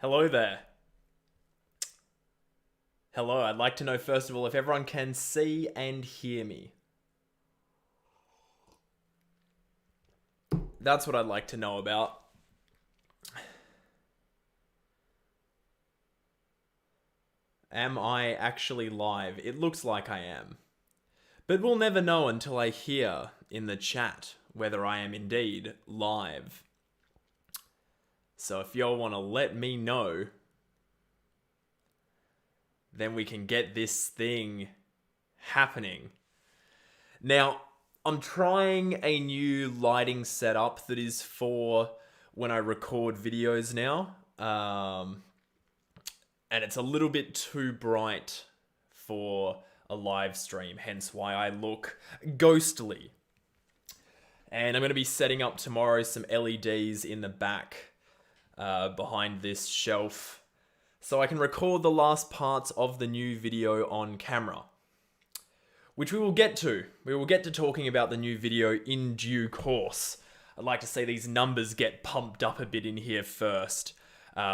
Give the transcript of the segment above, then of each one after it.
Hello there. Hello, I'd like to know first of all if everyone can see and hear me. That's what I'd like to know about. Am I actually live? It looks like I am. But we'll never know until I hear in the chat whether I am indeed live. So if y'all want to let me know, then we can get this thing happening. Now, I'm trying a new lighting setup that is for when I record videos now. And it's a little bit too bright for a live stream, hence why I look ghostly. And I'm going to be setting up tomorrow some LEDs in the back behind this shelf so I can record the last parts of the new video on camera, which we will get to. We will get to talking about the new video in due course. I'd like to see these numbers get pumped up a bit in here first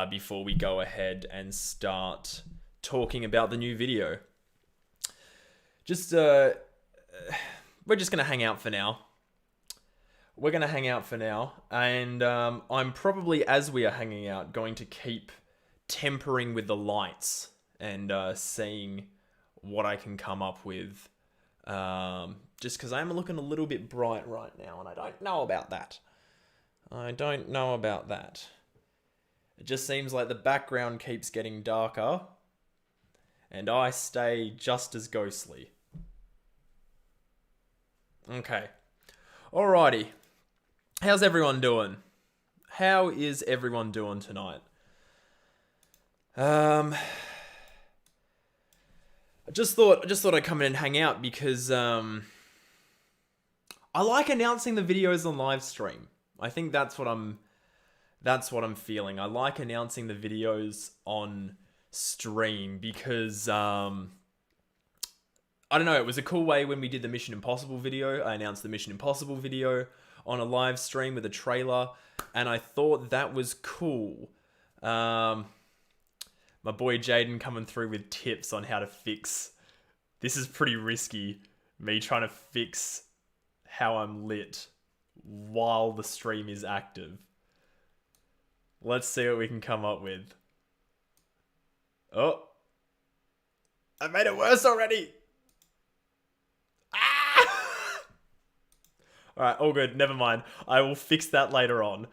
before we go ahead and start talking about the new video. We're just going to hang out for now. We're going to hang out for now, and I'm probably, as we are hanging out, going to keep tempering with the lights and seeing what I can come up with. Just because I'm looking a little bit bright right now, and I don't know about that. It just seems like the background keeps getting darker, and I stay just as ghostly. Okay. Alrighty. How's everyone doing? How is everyone doing tonight? I just thought I'd come in and hang out because I like announcing the videos on live stream. I think that's what I'm feeling. I like announcing the videos on stream because I don't know, it was a cool way when we did the Mission Impossible video. I announced the Mission Impossible video on a live stream with a trailer, and I thought that was cool. My boy Jaden coming through with tips on how to fix. This is pretty risky, me trying to fix how I'm lit while the stream is active. Let's see what we can come up with. Oh, I made it worse already. Alright, all good. Never mind. I will fix that later on.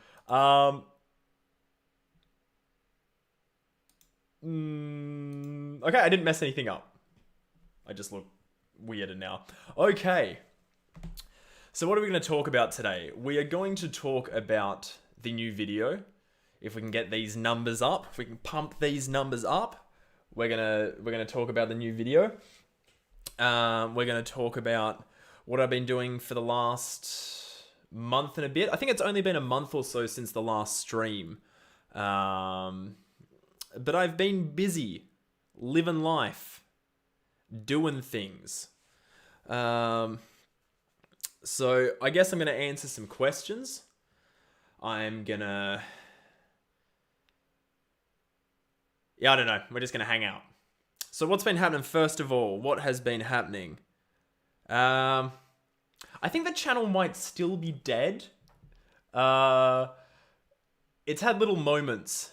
Okay, I didn't mess anything up. I just look weirder now. Okay. So what are we going to talk about today? We are going to talk about the new video. If we can get these numbers up, if we can pump these numbers up, we're gonna talk about the new video. We're gonna talk about what I've been doing for the last month and a bit. I think it's only been a month or so since the last stream. But I've been busy, living life, doing things. So I guess I'm going to answer some questions. I don't know. We're just going to hang out. So what's been happening first of all? What has been happening? I think the channel might still be dead. It's had little moments.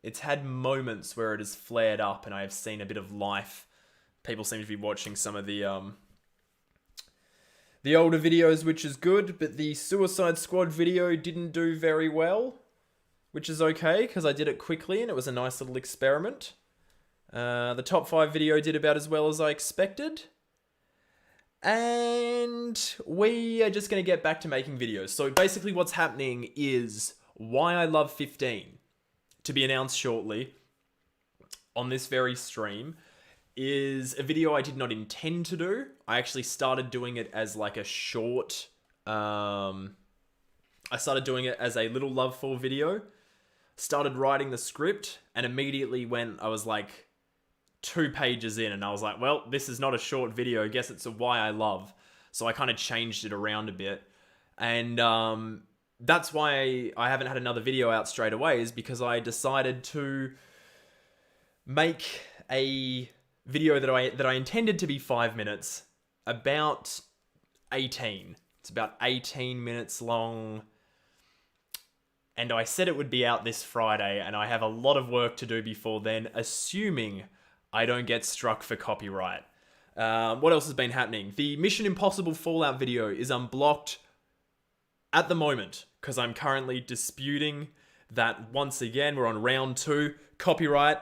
It's had moments where it has flared up and I have seen a bit of life. People seem to be watching some of the older videos, which is good, but the Suicide Squad video didn't do very well, which is okay because I did it quickly and it was a nice little experiment. The top 5 video did about as well as I expected. And we are just going to get back to making videos. So basically what's happening is Why I Love 15, to be announced shortly on this very stream, is a video I did not intend to do. I actually started doing it as like a short... I started doing it as a little Love 4 video. Started writing the script and immediately I was like 2 pages in and I was like, well, this is not a short video. I guess it's a Why I Love. So I kind of changed it around a bit. And that's why I haven't had another video out straight away, is because I decided to make a video that I intended to be 5 minutes, about 18. It's about 18 minutes long. And I said it would be out this Friday, and I have a lot of work to do before then, assuming I don't get struck for copyright. What else has been happening? The Mission Impossible Fallout video is unblocked at the moment, because I'm currently disputing that once again. We're on round 2. Copyright,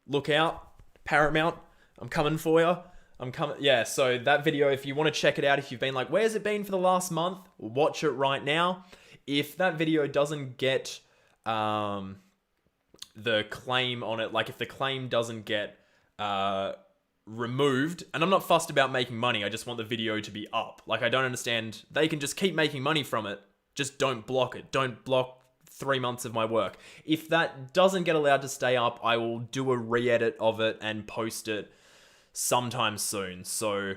look out. Paramount, I'm coming for you. I'm coming. Yeah, so that video, if you want to check it out, if you've been like, where's it been for the last month? Watch it right now. If that video doesn't get the claim on it, like if the claim doesn't get removed, and I'm not fussed about making money, I just want the video to be up. Like, I don't understand. They can just keep making money from it. Just don't block it. Don't block 3 months of my work. If that doesn't get allowed to stay up, I will do a re-edit of it and post it sometime soon. So,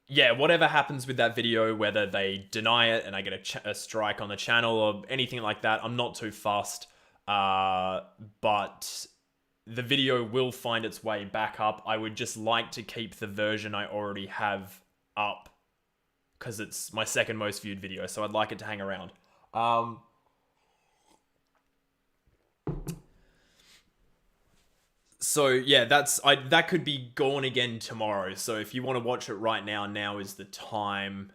yeah, whatever happens with that video, whether they deny it and I get a strike on the channel or anything like that, I'm not too fussed. But the video will find its way back up. I would just like to keep the version I already have up, because it's my second most viewed video, so I'd like it to hang around. So yeah, that could be gone again tomorrow. So if you want to watch it right now, now is the time,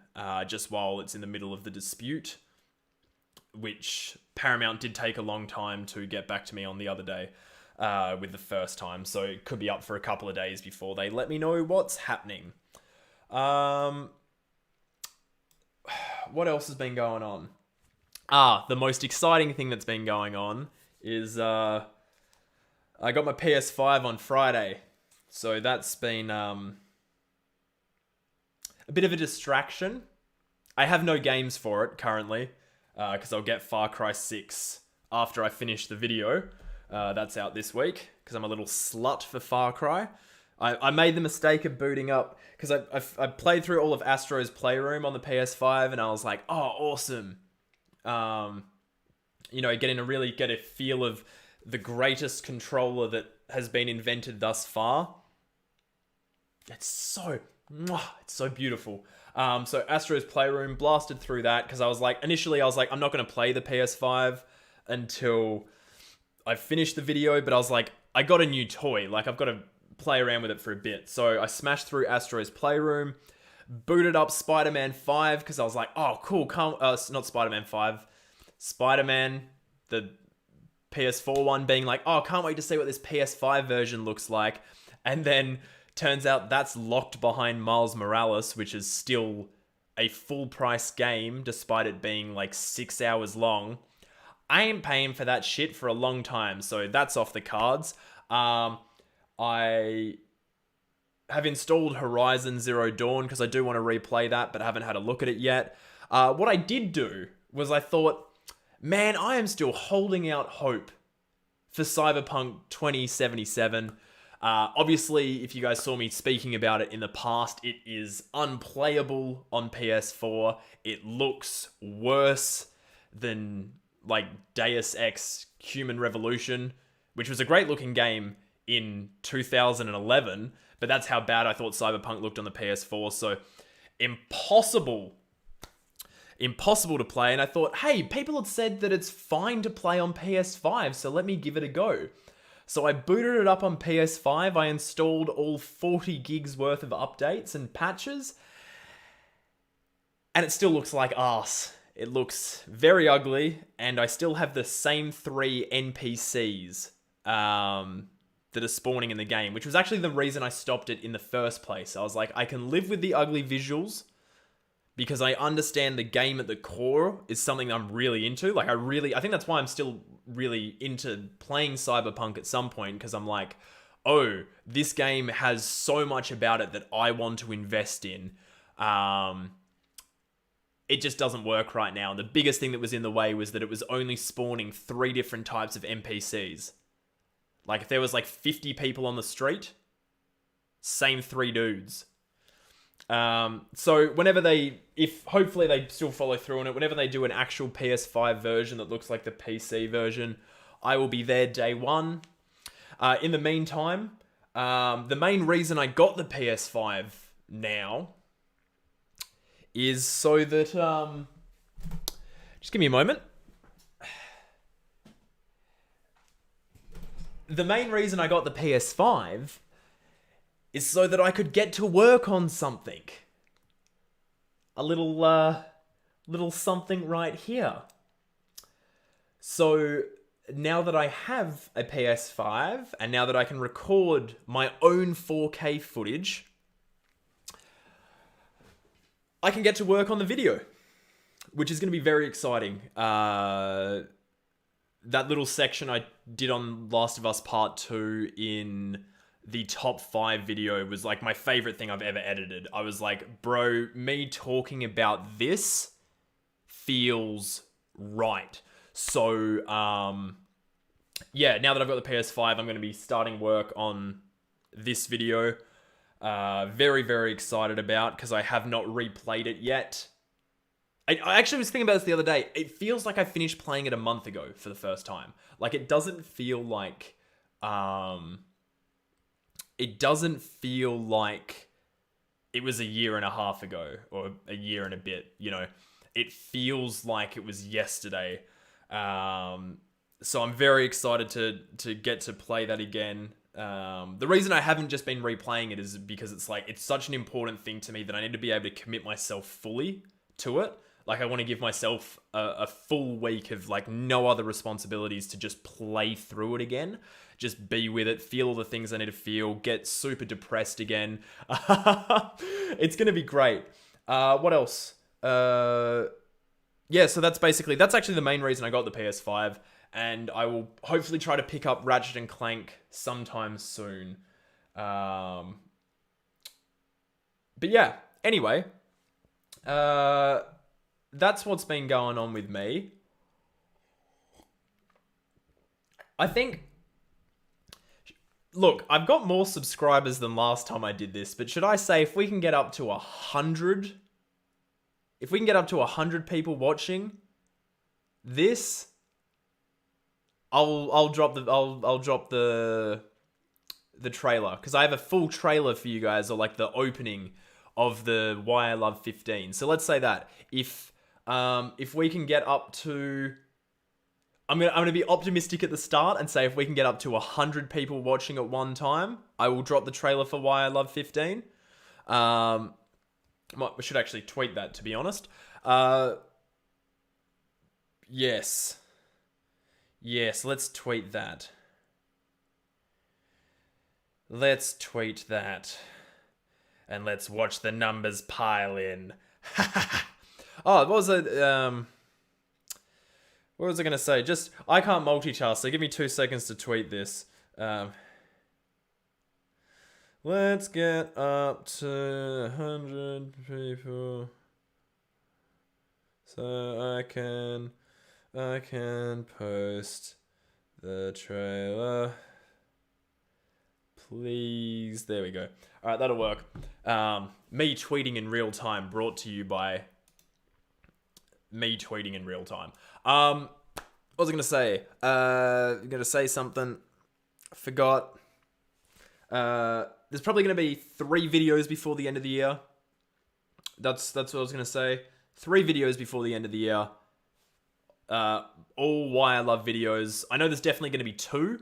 just while it's in the middle of the dispute, which Paramount did take a long time to get back to me on the other day with the first time. So it could be up for a couple of days before they let me know what's happening. What else has been going on? The most exciting thing that's been going on is I got my PS5 on Friday. So that's been a bit of a distraction. I have no games for it currently, because I'll get Far Cry 6 after I finish the video. That's out this week, because I'm a little slut for Far Cry. I made the mistake of booting up, because I played through all of Astro's Playroom on the PS5, and I was like, oh, awesome. You know, get a feel of the greatest controller that has been invented thus far. It's so beautiful. So Astro's Playroom, blasted through that, because initially I was like, I'm not going to play the PS5 until I finish the video, but I was like, I got a new toy, like I've got to play around with it for a bit. So I smashed through Astro's Playroom, booted up Spider-Man 5, because I was like, oh, cool, not Spider-Man 5, Spider-Man, the PS4 one, being like, oh, can't wait to see what this PS5 version looks like. And then turns out that's locked behind Miles Morales, which is still a full price game, despite it being like 6 hours long. I ain't paying for that shit for a long time, so that's off the cards. I have installed Horizon Zero Dawn, because I do want to replay that, but I haven't had a look at it yet. What I did do was I thought, man, I am still holding out hope for Cyberpunk 2077. Obviously, if you guys saw me speaking about it in the past, it is unplayable on PS4. It looks worse than like Deus Ex Human Revolution, which was a great looking game in 2011, but that's how bad I thought Cyberpunk looked on the PS4. So impossible to play. And I thought, hey, people had said that it's fine to play on PS5, so let me give it a go. So I booted it up on PS5. I installed all 40 gigs worth of updates and patches, and it still looks like arse. It looks very ugly, and I still have the same 3 NPCs that are spawning in the game, which was actually the reason I stopped it in the first place. I was like, I can live with the ugly visuals, because I understand the game at the core is something I'm really into. Like, I think that's why I'm still really into playing Cyberpunk at some point, because I'm like, oh, this game has so much about it that I want to invest in. It just doesn't work right now. And the biggest thing that was in the way was that it was only spawning 3 different types of NPCs. Like, if there was like 50 people on the street, same 3 dudes. So hopefully they still follow through on it, whenever they do an actual PS5 version that looks like the PC version, I will be there day one. In the meantime, the main reason I got the PS5 now is so that, just give me a moment. The main reason I got the PS5 is so that I could get to work on something. A little something right here. So now that I have a PS5, and now that I can record my own 4K footage, I can get to work on the video, which is going to be very exciting. That little section I did on Last of Us Part 2 in the top 5 video was like my favorite thing I've ever edited. I was like, bro, me talking about this feels right. So, yeah, now that I've got the PS5, I'm going to be starting work on this video. Very, very excited about, because I have not replayed it yet. I actually was thinking about this the other day. It feels like I finished playing it a month ago for the first time. Like, it doesn't feel like... it doesn't feel like it was a year and a half ago, or a year and a bit, you know. It feels like it was yesterday. So I'm very excited to get to play that again. The reason I haven't just been replaying it is because it's like, it's such an important thing to me that I need to be able to commit myself fully to it. Like, I want to give myself a full week of, like, no other responsibilities to just play through it again. Just be with it, feel all the things I need to feel, get super depressed again. It's going to be great. What else? Yeah, so that's actually the main reason I got the PS5. And I will hopefully try to pick up Ratchet and Clank sometime soon. But yeah, anyway. That's what's been going on with me. I think... Look, I've got more subscribers than last time I did this, but should I say if we can get up to 100... If we can get up to 100 people watching this, I'll drop the trailer, because I have a full trailer for you guys, or like the opening of the Why I Love 15. So let's say that if we can get up to, I'm gonna be optimistic at the start and say if we can get up to 100 people watching at one time, I will drop the trailer for Why I Love 15. We should actually tweet that, to be honest. Yes, let's tweet that. Let's tweet that. And let's watch the numbers pile in. Oh, what was it? What was I going to say? Just, I can't multitask, so give me 2 seconds to tweet this. Let's get up to 100 people so I can post the trailer. Please. There we go. All right, that'll work. Me tweeting in real time, brought to you by me tweeting in real time. What was I going to say? I'm going to say something. Forgot. There's probably going to be 3 videos before the end of the year. That's what I was going to say. 3 videos before the end of the year. All Why I Love videos. I know there's definitely going to be 2.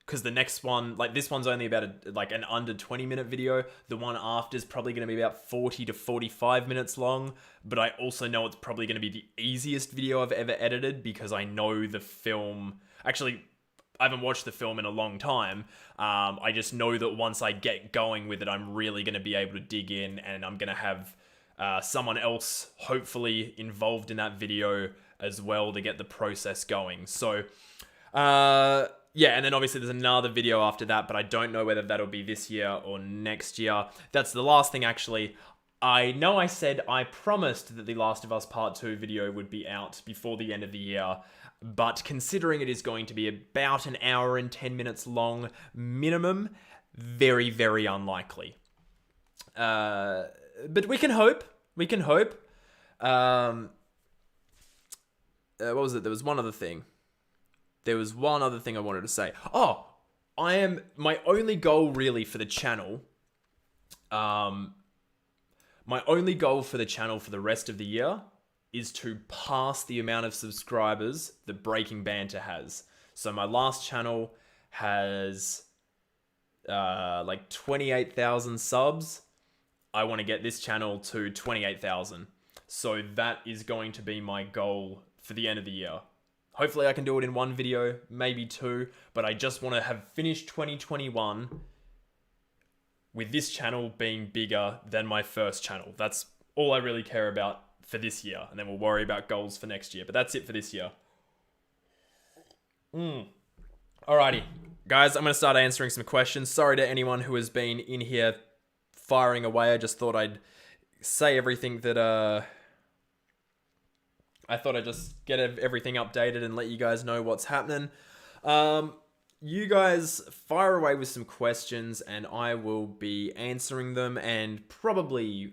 Because the next one, like this one's only about an under 20-minute video. The one after is probably going to be about 40 to 45 minutes long. But I also know it's probably going to be the easiest video I've ever edited, because I know the film... Actually, I haven't watched the film in a long time. I just know that once I get going with it, I'm really going to be able to dig in, and I'm going to have someone else hopefully involved in that video as well to get the process going. So... yeah, and then obviously there's another video after that, but I don't know whether that'll be this year or next year. That's the last thing, actually. I know I said I promised that the Last of Us Part 2 video would be out before the end of the year, but considering it is going to be about an hour and 10 minutes long minimum, very, very unlikely. but we can hope. We can hope. What was it? There was one other thing. I wanted to say. Oh, my only goal really for the channel. My only goal for the channel for the rest of the year is to pass the amount of subscribers that Breaking Banter has. So my last channel has like 28,000 subs. I want to get this channel to 28,000. So that is going to be my goal for the end of the year. Hopefully I can do it in one video, maybe two, but I just want to have finished 2021 with this channel being bigger than my first channel. That's all I really care about for this year. And then we'll worry about goals for next year. But that's it for this year. Alrighty. Guys, I'm going to start answering some questions. Sorry to anyone who has been in here firing away. I just thought I'd say everything that... I thought I'd just get everything updated and let you guys know what's happening. You guys fire away with some questions and I will be answering them and probably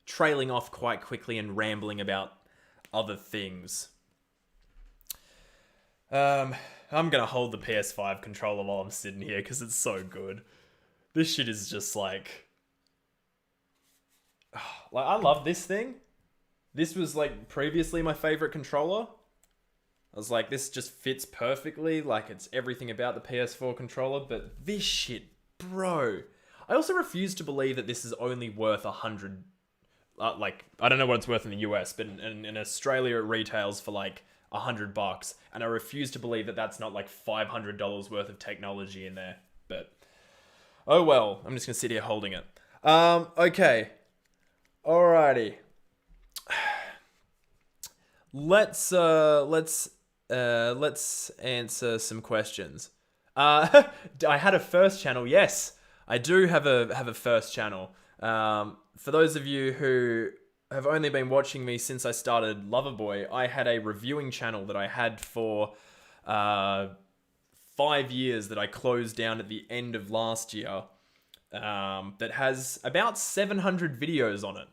trailing off quite quickly and rambling about other things. I'm going to hold the PS5 controller while I'm sitting here because it's so good. This shit is just like I love this thing. This was like previously my favorite controller. I was like, this just fits perfectly. Like it's everything about the PS4 controller, but this shit, bro. I also refuse to believe that this is only worth 100. Like, I don't know what it's worth in the US, but in Australia it retails for like $100. And I refuse to believe that that's not like $500 worth of technology in there. But, oh well, I'm just gonna sit here holding it. Okay. Alrighty. Let's answer some questions. I had a first channel. Yes, I do have a first channel. For those of you who have only been watching me since I started Loverboy, I had a reviewing channel that I had for 5 years that I closed down at the end of last year. That has about 700 videos on it.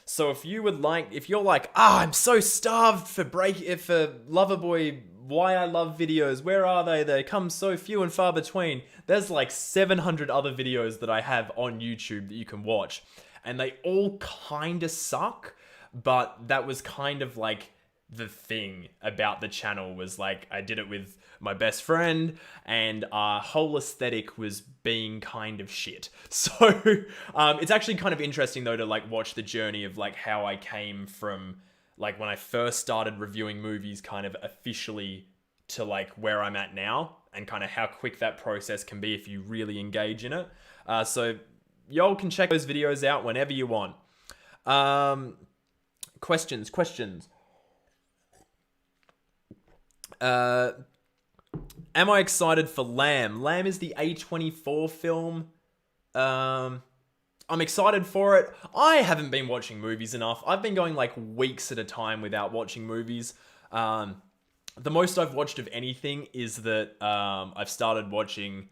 So if you're like, I'm so starved for Loverboy, why I love videos, where are they? They come so few and far between. There's like 700 other videos that I have on YouTube that you can watch. And they all kind of suck, but that was kind of like the thing about the channel was like, I did it with my best friend and our whole aesthetic was being kind of shit. So it's actually kind of interesting though to like watch the journey of like how I came from like when I first started reviewing movies kind of officially to like where I'm at now and kind of how quick that process can be if you really engage in it. So y'all can check those videos out whenever you want. Questions. Am I excited for Lamb? Lamb is the A24 film. I'm excited for it. I haven't been watching movies enough. I've been going like weeks at a time without watching movies. The most I've watched of anything is that I've started watching...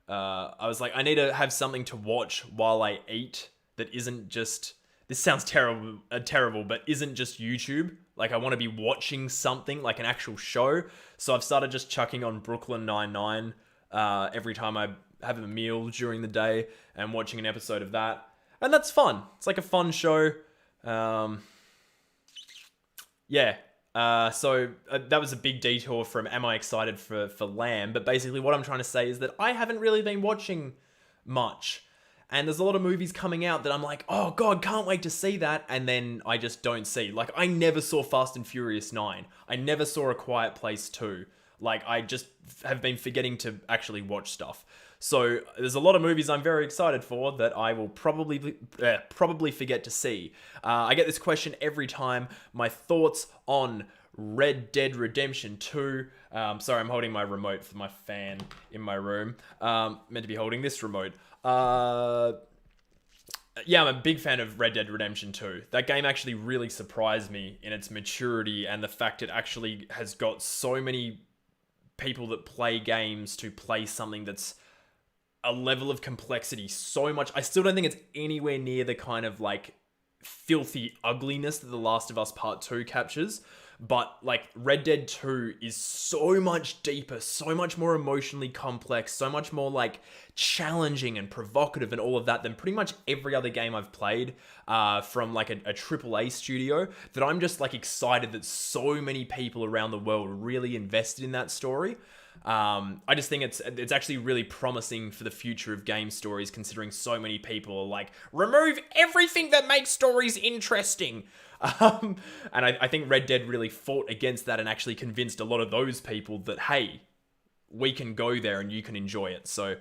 I was like, I need to have something to watch while I eat that isn't just... This sounds terrible, but isn't just YouTube. Like, I want to be watching something, like an actual show. So I've started just chucking on Brooklyn Nine-Nine every time I have a meal during the day and watching an episode of that. And that's fun. It's like a fun show. Yeah. So that was a big detour from am I excited for Lamb? But basically what I'm trying to say is that I haven't really been watching much. And there's a lot of movies coming out that I'm like, oh God, can't wait to see that. And then I just don't see. Like, I never saw Fast and Furious 9. I never saw A Quiet Place 2. Like, I just have been forgetting to actually watch stuff. So there's a lot of movies I'm very excited for that I will probably forget to see. I get this question every time. My thoughts on Red Dead Redemption 2. Sorry, I'm holding my remote for my fan in my room. Meant to be holding this remote. Yeah, I'm a big fan of Red Dead Redemption 2. That game actually really surprised me in its maturity and the fact it actually has got so many people that play games to play something that's a level of complexity so much. I still don't think it's anywhere near the kind of like filthy ugliness that The Last of Us Part 2 captures. But like Red Dead 2 is so much deeper, so much more emotionally complex, so much more like challenging and provocative and all of that than pretty much every other game I've played from like a AAA studio, that I'm just like excited that so many people around the world really invested in that story. I just think it's actually really promising for the future of game stories, considering so many people are like, remove everything that makes stories interesting. And I think Red Dead really fought against that and actually convinced a lot of those people that, hey, we can go there and you can enjoy it. So,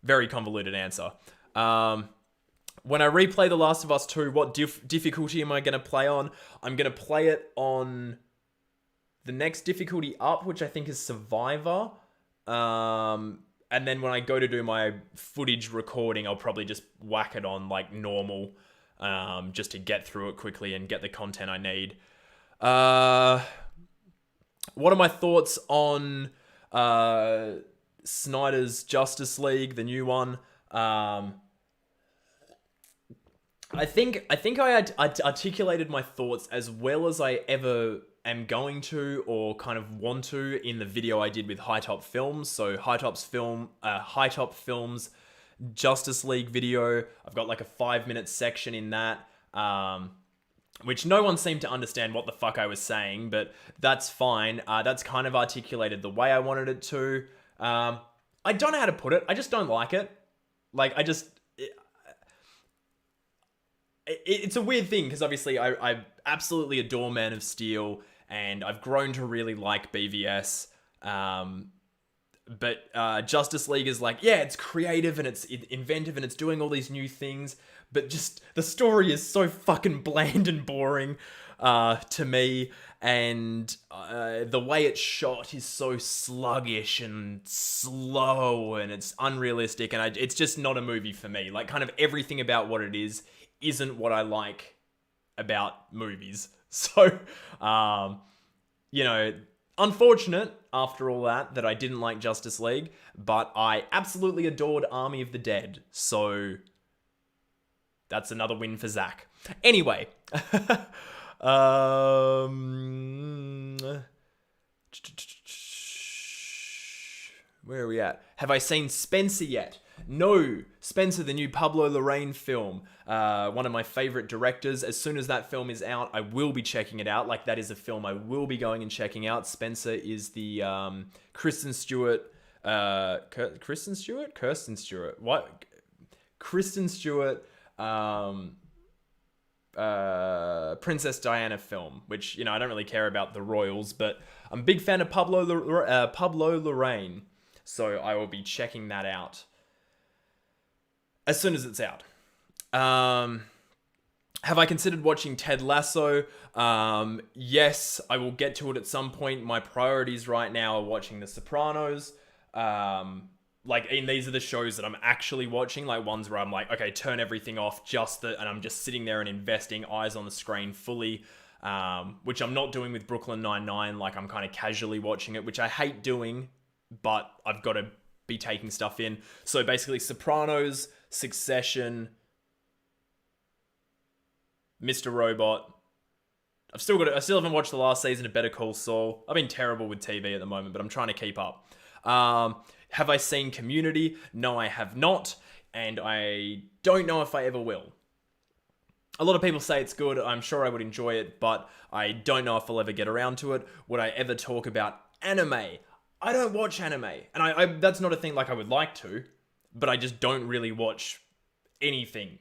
very convoluted answer. When I replay The Last of Us 2, what difficulty am I going to play on? I'm going to play it on the next difficulty up, which I think is Survivor. And then when I go to do my footage recording, I'll probably just whack it on like normal, just to get through it quickly and get the content I need. What are my thoughts on Snyder's Justice League, the new one? I think I articulated my thoughts as well as I ever am going to, or kind of want to, in the video I did with High Top Films. So High Top Films Justice League video. I've got like a 5-minute section in that, which no one seemed to understand what the fuck I was saying, but that's fine. That's kind of articulated the way I wanted it to. I don't know how to put it. I just don't like it. Like, it's a weird thing, because obviously I absolutely adore Man of Steel, and I've grown to really like BVS. But Justice League is like, yeah, it's creative and it's inventive and it's doing all these new things, but just the story is so fucking bland and boring to me, and the way it's shot is so sluggish and slow, and it's unrealistic, and it's just not a movie for me. Like, kind of everything about what it is isn't what I like about movies. So, unfortunate after all that I didn't like Justice League, but I absolutely adored Army of the Dead. So that's another win for Zach. Anyway, where are we at? Have I seen Spencer yet? No, Spencer, the new Pablo Larraín film, one of my favorite directors. As soon as that film is out, I will be checking it out. Like, that is a film I will be going and checking out. Spencer is the Kristen Stewart. Kristen Stewart. What? Kristen Stewart. Princess Diana film, which, I don't really care about the royals, but I'm a big fan of Pablo Larraín, so I will be checking that out as soon as it's out. Have I considered watching Ted Lasso? Yes, I will get to it at some point. My priorities right now are watching The Sopranos. And these are the shows that I'm actually watching, like ones where I'm like, okay, turn everything off, and I'm just sitting there and investing, eyes on the screen fully, which I'm not doing with Brooklyn Nine-Nine. Like, I'm kind of casually watching it, which I hate doing, but I've got to be taking stuff in. So basically, Sopranos, Succession, Mr. Robot. I still haven't watched the last season of Better Call Saul. I've been terrible with TV at the moment, but I'm trying to keep up. Have I seen Community? No, I have not, and I don't know if I ever will. A lot of people say it's good. I'm sure I would enjoy it, but I don't know if I'll ever get around to it. Would I ever talk about anime? I don't watch anime, and I that's not a thing like I would like to, but I just don't really watch anything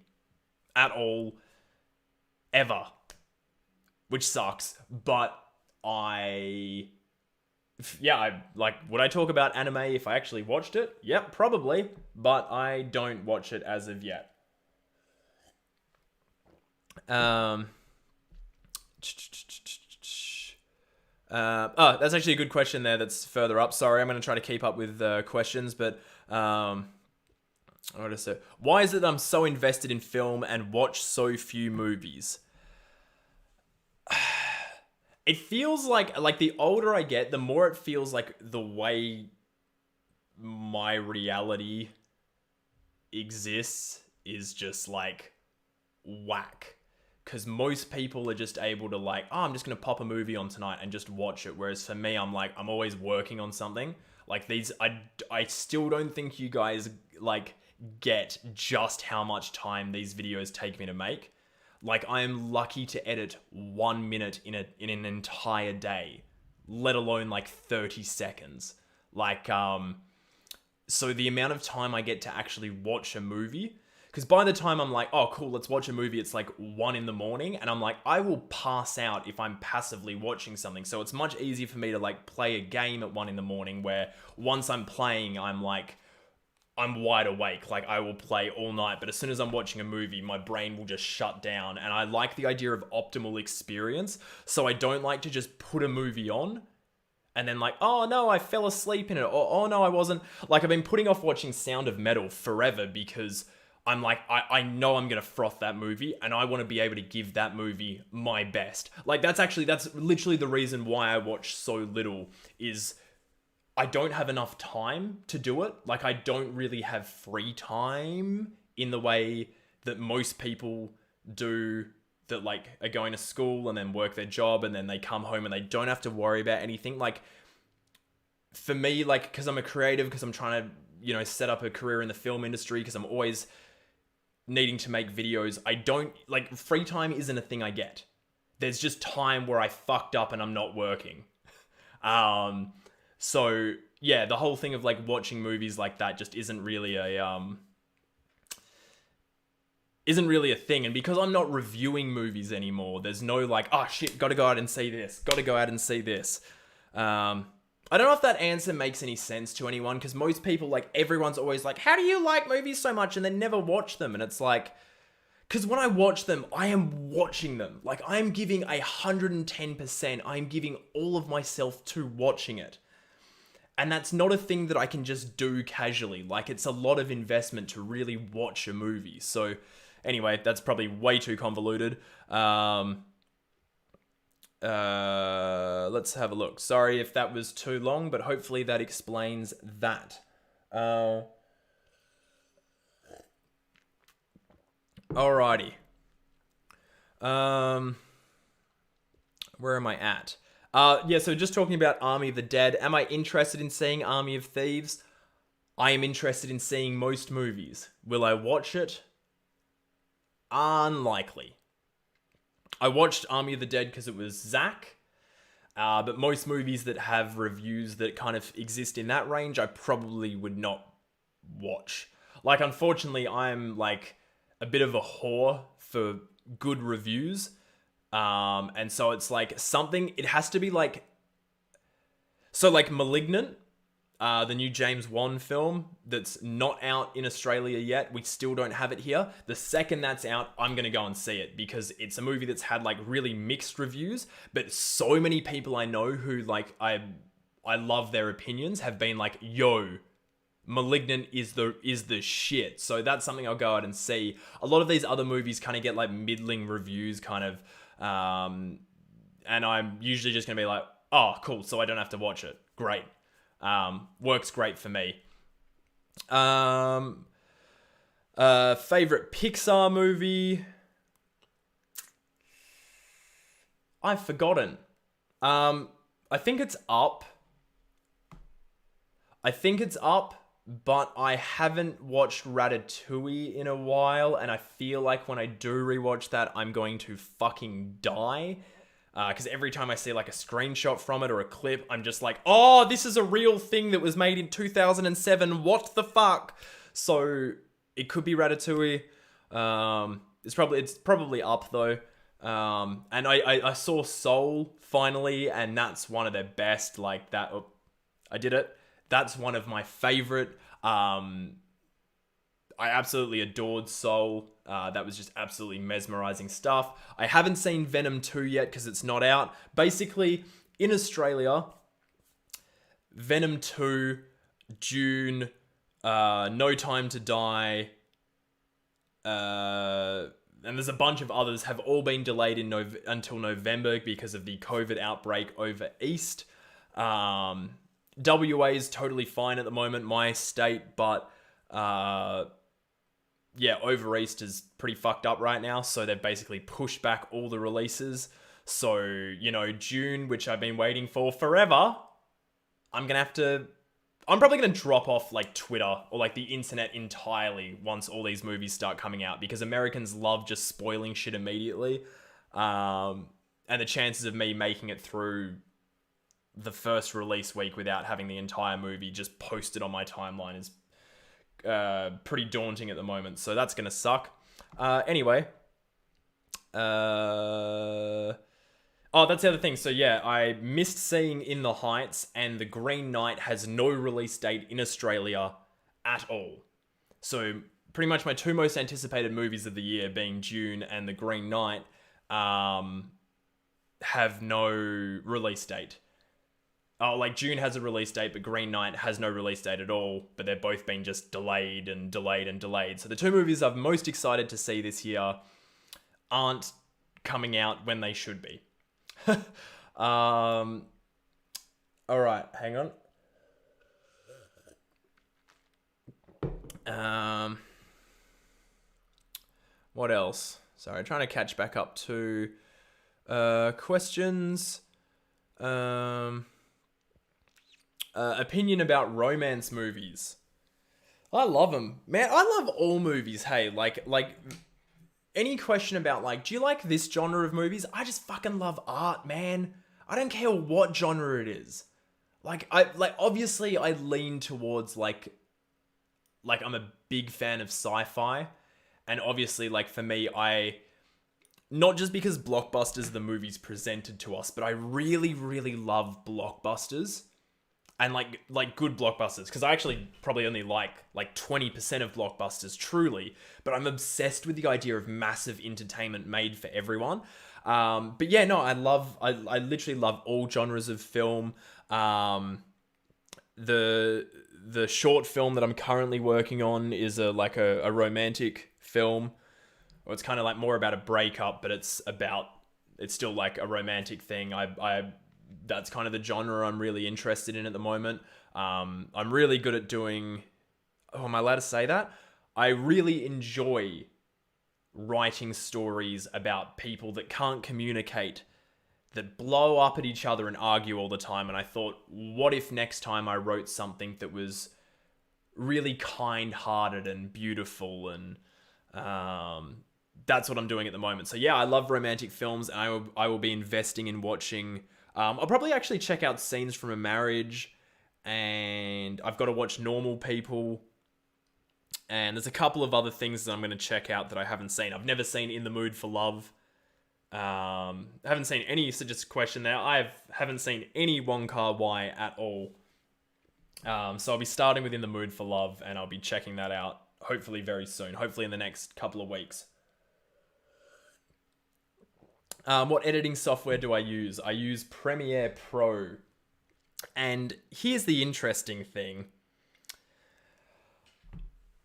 at all, ever, which sucks. But would I talk about anime if I actually watched it? Yep, probably, but I don't watch it as of yet. That's actually a good question there that's further up. Sorry, I'm going to try to keep up with questions, but why is it that I'm so invested in film and watch so few movies? It feels like the older I get, the more it feels like the way my reality exists is just like whack. Because most people are just able to like, oh, I'm just going to pop a movie on tonight and just watch it. Whereas for me, I'm like, I'm always working on something. Like these, I still don't think you guys like get just how much time these videos take me to make. Like I am lucky to edit 1 minute in an entire day, let alone like 30 seconds. Like, so the amount of time I get to actually watch a movie, because by the time I'm like, oh, cool, let's watch a movie, it's like 1 a.m. and I'm like, I will pass out if I'm passively watching something. So it's much easier for me to like play a game at 1 a.m. where once I'm playing, I'm wide awake. Like I will play all night, but as soon as I'm watching a movie, my brain will just shut down. And I like the idea of optimal experience. So I don't like to just put a movie on and then like, oh no, I fell asleep in it. Or, oh no, I wasn't. Like I've been putting off watching Sound of Metal forever because I'm like, I know I'm going to froth that movie and I want to be able to give that movie my best. Like that's literally the reason why I watch so little is I don't have enough time to do it. Like I don't really have free time in the way that most people do that like are going to school and then work their job and then they come home and they don't have to worry about anything. Like for me, like, cause I'm a creative, cause I'm trying to, you know, set up a career in the film industry, cause I'm always needing to make videos. I don't like free time isn't a thing I get. There's just time where I fucked up and I'm not working. So yeah, the whole thing of like watching movies like that just isn't really a thing. And because I'm not reviewing movies anymore, there's no like, oh shit, gotta go out and see this. Gotta go out and see this. I don't know if that answer makes any sense to anyone, because most people, like, everyone's always like, how do you like movies so much? And they never watch them. And it's like, because when I watch them, I am watching them. Like, I am giving 110%. I am giving all of myself to watching it. And that's not a thing that I can just do casually. Like, it's a lot of investment to really watch a movie. So, anyway, that's probably way too convoluted. Let's have a look. Sorry if that was too long, but hopefully that explains that. Alrighty. Where am I at? Yeah, so just talking about Army of the Dead. Am I interested in seeing Army of Thieves? I am interested in seeing most movies. Will I watch it? Unlikely. I watched Army of the Dead because it was Zach. But most movies that have reviews that kind of exist in that range, I probably would not watch. Like, unfortunately, I'm like a bit of a whore for good reviews. And so it's like something, it has to be like, so like Malignant, the new James Wan film that's not out in Australia yet. We still don't have it here. The second that's out, I'm going to go and see it because it's a movie that's had like really mixed reviews, but so many people I know who like, I love their opinions have been like, yo, Malignant is the shit. So that's something I'll go out and see. A lot of these other movies kind of get like middling reviews kind of, and I'm usually just going to be like, oh, cool. So I don't have to watch it. Great. Works great for me. Favorite Pixar movie? I've forgotten. I think it's Up. But I haven't watched Ratatouille in a while, and I feel like when I do rewatch that, I'm going to fucking die. Because every time I see like a screenshot from it or a clip, I'm just like, oh, this is a real thing that was made in 2007. What the fuck? So it could be Ratatouille. It's probably Up though. And I saw Soul finally, and that's one of their best. Like that. Oh, I did it. That's one of my favorite. I absolutely adored Soul. That was just absolutely mesmerizing stuff. I haven't seen Venom 2 yet because it's not out. Basically, in Australia, Venom 2, June, No Time to Die, and there's a bunch of others have all been delayed until November because of the COVID outbreak over East. WA is totally fine at the moment, my state, but yeah, over Easter's pretty fucked up right now, so they've basically pushed back all the releases. So, you know, June, which I've been waiting for forever, I'm probably gonna drop off like Twitter or like the internet entirely once all these movies start coming out, because Americans love just spoiling shit immediately. And the chances of me making it through the first release week without having the entire movie just posted on my timeline is pretty daunting at the moment, so that's gonna suck. Anyway, oh, that's the other thing. So yeah, I missed seeing In the Heights, and The Green Knight has no release date in Australia at all. So pretty much my two most anticipated movies of the year, being Dune and The Green Knight, have no release date. Oh, like June has a release date, but Green Knight has no release date at all. But they've both been just delayed and delayed and delayed. So the two movies I'm most excited to see this year aren't coming out when they should be. All right, hang on. What else? Sorry, trying to catch back up to questions. Opinion about romance movies. I love them, man. I love all movies. Hey, like any question about like, do you like this genre of movies? I just fucking love art, man. I don't care what genre it is. Obviously I lean towards like I'm a big fan of sci-fi, and obviously like for me, not just because blockbusters are the movies presented to us, but I really, really love blockbusters. And like good blockbusters, because I actually probably only like 20% of blockbusters truly, but I'm obsessed with the idea of massive entertainment made for everyone. But yeah, no, I literally love all genres of film. The short film that I'm currently working on is a romantic film, or it's kind of like more about a breakup, but it's still like a romantic thing. That's kind of the genre I'm really interested in at the moment. I'm really good at doing... Oh, am I allowed to say that? I really enjoy writing stories about people that can't communicate, that blow up at each other and argue all the time. And I thought, what if next time I wrote something that was really kind-hearted and beautiful? And that's what I'm doing at the moment. So yeah, I love romantic films, and I will be investing in watching... I'll probably actually check out Scenes from a Marriage, and I've got to watch Normal People, and there's a couple of other things that I'm going to check out that I haven't seen. I've never seen In the Mood for Love. I haven't seen any, so just a question there. I haven't seen any Wong Kar-wai at all. So I'll be starting with In the Mood for Love, and I'll be checking that out hopefully very soon, hopefully in the next couple of weeks. What editing software do I use? I use Premiere Pro. And here's the interesting thing.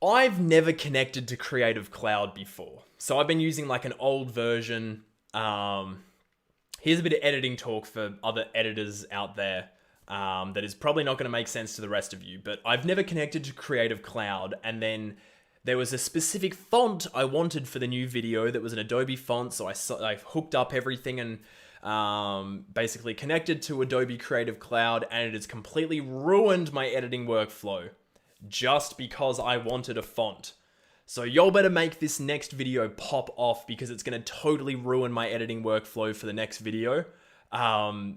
I've never connected to Creative Cloud before. So I've been using like an old version. Here's a bit of editing talk for other editors out there that is probably not going to make sense to the rest of you. But I've never connected to Creative Cloud, and then there was a specific font I wanted for the new video that was an Adobe font, so I hooked up everything and basically connected to Adobe Creative Cloud, and it has completely ruined my editing workflow just because I wanted a font. So y'all better make this next video pop off, because it's going to totally ruin my editing workflow for the next video,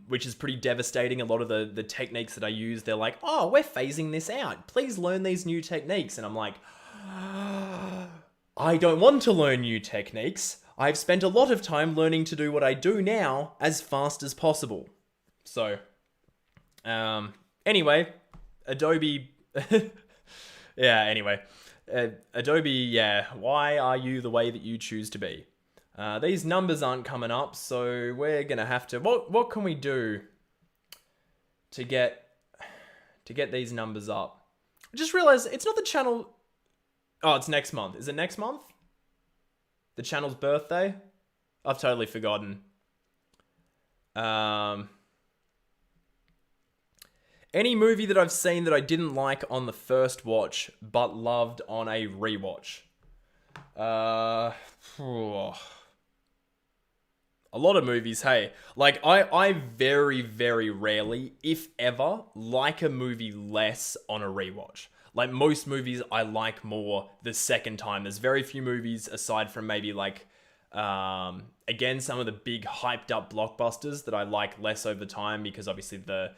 which is pretty devastating. A lot of the techniques that I use, they're like, oh, we're phasing this out. Please learn these new techniques. And I'm like... I don't want to learn new techniques. I've spent a lot of time learning to do what I do now as fast as possible. So, anyway, Adobe... Adobe, yeah, why are you the way that you choose to be? These numbers aren't coming up, so we're gonna have to... What can we do to get these numbers up? I just realized it's not the channel... Oh, it's next month. Is it next month? The channel's birthday? I've totally forgotten. Any movie that I've seen that I didn't like on the first watch, but loved on a rewatch. A lot of movies, hey. Like, I very, very rarely, if ever, like a movie less on a rewatch. Like, most movies I like more the second time. There's very few movies, aside from maybe, like, again, some of the big hyped up blockbusters that I like less over time, because obviously the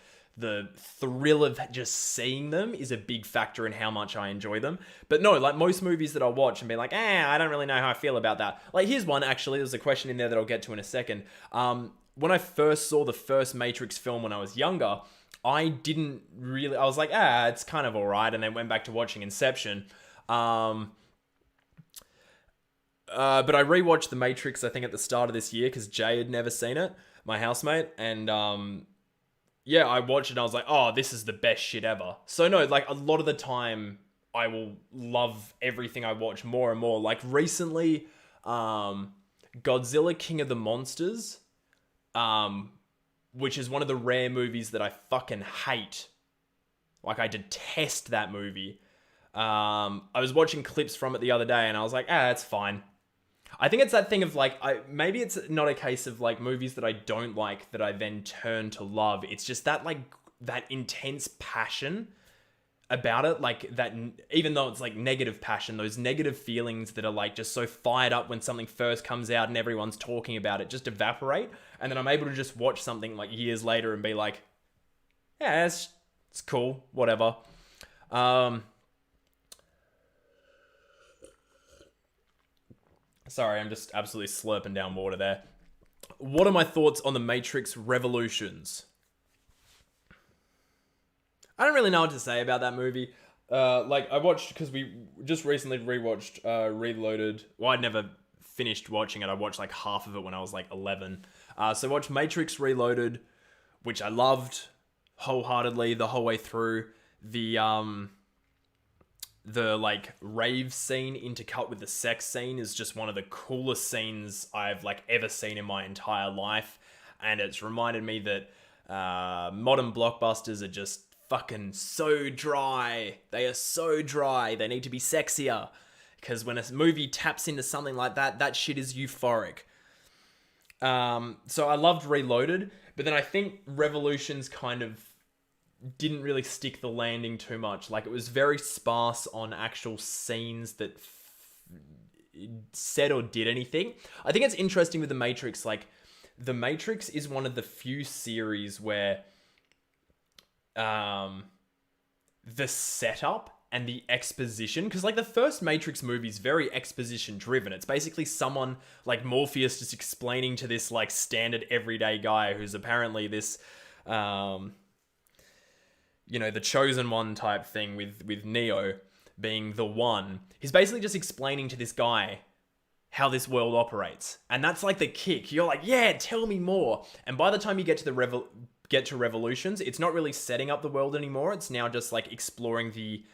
thrill of just seeing them is a big factor in how much I enjoy them. But no, like most movies that I'll watch and be like, I don't really know how I feel about that. Like, here's one, actually. There's a question in there that I'll get to in a second. When I first saw the first Matrix film when I was younger, I was like, it's kind of alright, and then went back to watching Inception. But I rewatched The Matrix, I think, at the start of this year, because Jay had never seen it, my housemate, and yeah, I watched it and I was like, oh, this is the best shit ever. So no, like, a lot of the time, I will love everything I watch more and more. Like, recently, Godzilla King of the Monsters, which is one of the rare movies that I fucking hate. Like, I detest that movie. I was watching clips from it the other day and I was like, it's fine. I think it's that thing of like, maybe it's not a case of like movies that I don't like that I then turn to love. It's just that, like, that intense passion about it, like that, even though it's like negative passion, those negative feelings that are like just so fired up when something first comes out and everyone's talking about it just evaporate. And then I'm able to just watch something like years later and be like, it's cool, whatever. Sorry, I'm just absolutely slurping down water there. What are my thoughts on The Matrix Revolutions? I don't really know what to say about that movie. Like, I watched, because we just recently rewatched Reloaded. Well, I'd never finished watching it. I watched like half of it when I was like 11. So I watched Matrix Reloaded, which I loved wholeheartedly the whole way through. The like rave scene intercut with the sex scene is just one of the coolest scenes I've like ever seen in my entire life, and it's reminded me that modern blockbusters are just fucking so dry. They are so dry. They need to be sexier, because when a movie taps into something like that, that shit is euphoric. So I loved Reloaded, but then I think Revolutions kind of didn't really stick the landing too much. Like, it was very sparse on actual scenes that said or did anything. I think it's interesting with The Matrix. Like, The Matrix is one of the few series where the setup and the exposition, because like the first Matrix movie is very exposition driven. It's basically someone like Morpheus just explaining to this like standard everyday guy who's apparently this the chosen one type thing with Neo being the one. He's basically just explaining to this guy how this world operates. And that's like the kick. You're like, yeah, tell me more. And by the time you get to Revolutions, it's not really setting up the world anymore. It's now just like exploring the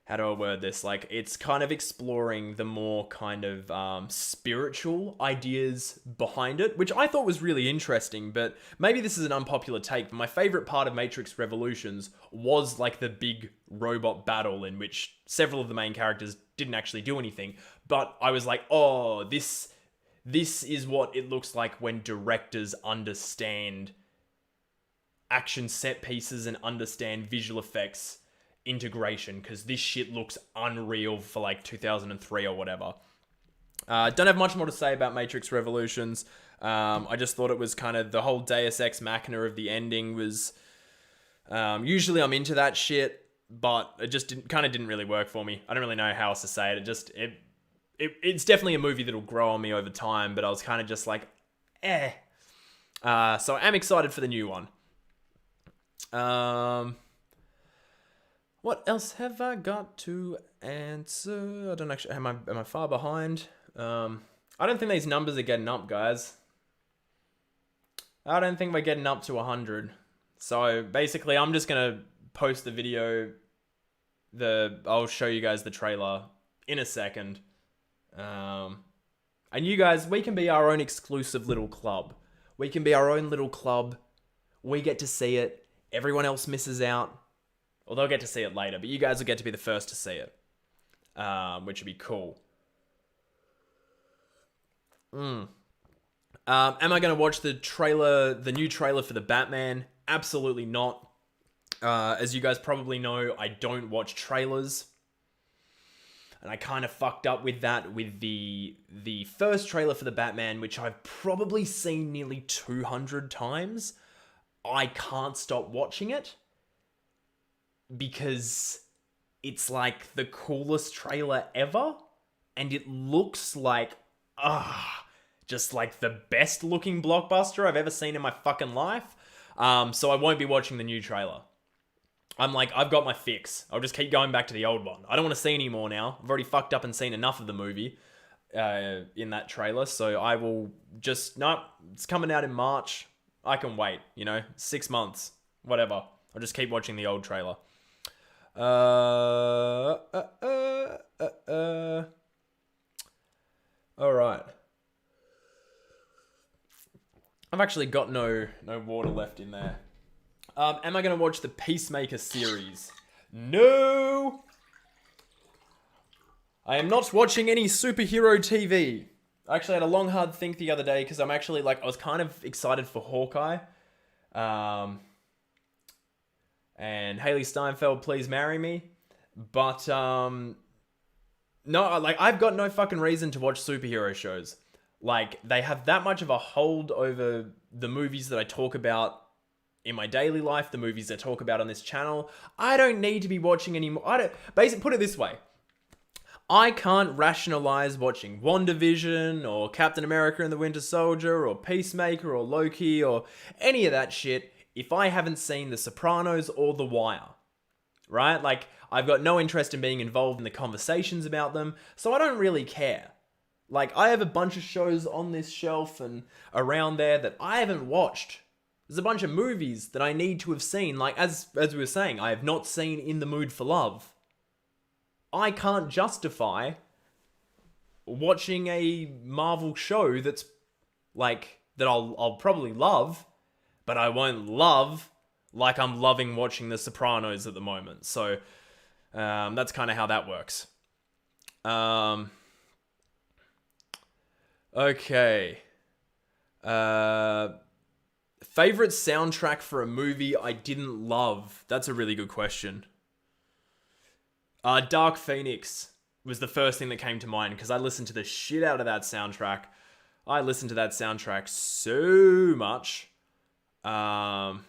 how do I word this? Like, it's kind of exploring the more kind of spiritual ideas behind it, which I thought was really interesting. But maybe this is an unpopular take, but my favorite part of Matrix Revolutions was like the big robot battle in which several of the main characters didn't actually do anything. But I was like, oh, this is what it looks like when directors understand action set pieces and understand visual effects integration, because this shit looks unreal for like 2003 or whatever. Don't have much more to say about Matrix Revolutions. I just thought it was kind of the whole Deus Ex Machina of the ending was... usually I'm into that shit, but it just didn't really work for me. I don't really know how else to say it. It's definitely a movie that'll grow on me over time, but I was kind of just like, So I'm excited for the new one. What else have I got to answer? I don't actually... Am I far behind? I don't think these numbers are getting up, guys. I don't think we're getting up to 100. So basically, I'm just going to post the video. I'll show you guys the trailer in a second. And you guys, we can be our own exclusive little club. We can be our own little club. We get to see it. Everyone else misses out. Well, they'll get to see it later, but you guys will get to be the first to see it. which would be cool. Am I going to watch the new trailer for the Batman? Absolutely not. As you guys probably know, I don't watch trailers. And I kind of fucked up with that with the first trailer for the Batman, which I've probably seen nearly 200 times. I can't stop watching it because it's like the coolest trailer ever. And it looks like, just like the best looking blockbuster I've ever seen in my fucking life. So I won't be watching the new trailer. I'm like, I've got my fix. I'll just keep going back to the old one. I don't want to see any more now. I've already fucked up and seen enough of the movie in that trailer. So I will just, it's coming out in March. I can wait, 6 months, whatever. I'll just keep watching the old trailer. All right. I've actually got no water left in there. Am I going to watch the Peacemaker series? No! I am not watching any superhero TV. I actually had a long, hard think the other day because I'm actually, I was kind of excited for Hawkeye. And Haley Steinfeld, please marry me. But, no, I've got no fucking reason to watch superhero shows. They have that much of a hold over the movies that I talk about in my daily life, the movies I talk about on this channel. I don't need to be watching anymore. Basically, put it this way. I can't rationalize watching WandaVision or Captain America and the Winter Soldier or Peacemaker or Loki or any of that shit if I haven't seen The Sopranos or The Wire. Right? I've got no interest in being involved in the conversations about them, so I don't really care. I have a bunch of shows on this shelf and around there that I haven't watched. There's a bunch of movies that I need to have seen. As we were saying, I have not seen In the Mood for Love. I can't justify watching a Marvel show that's that I'll probably love, but I won't love like I'm loving watching The Sopranos at the moment. So that's kind of how that works. Okay. Favorite soundtrack for a movie I didn't love? That's a really good question. Dark Phoenix was the first thing that came to mind because I listened to the shit out of that soundtrack. I listened to that soundtrack so much. That's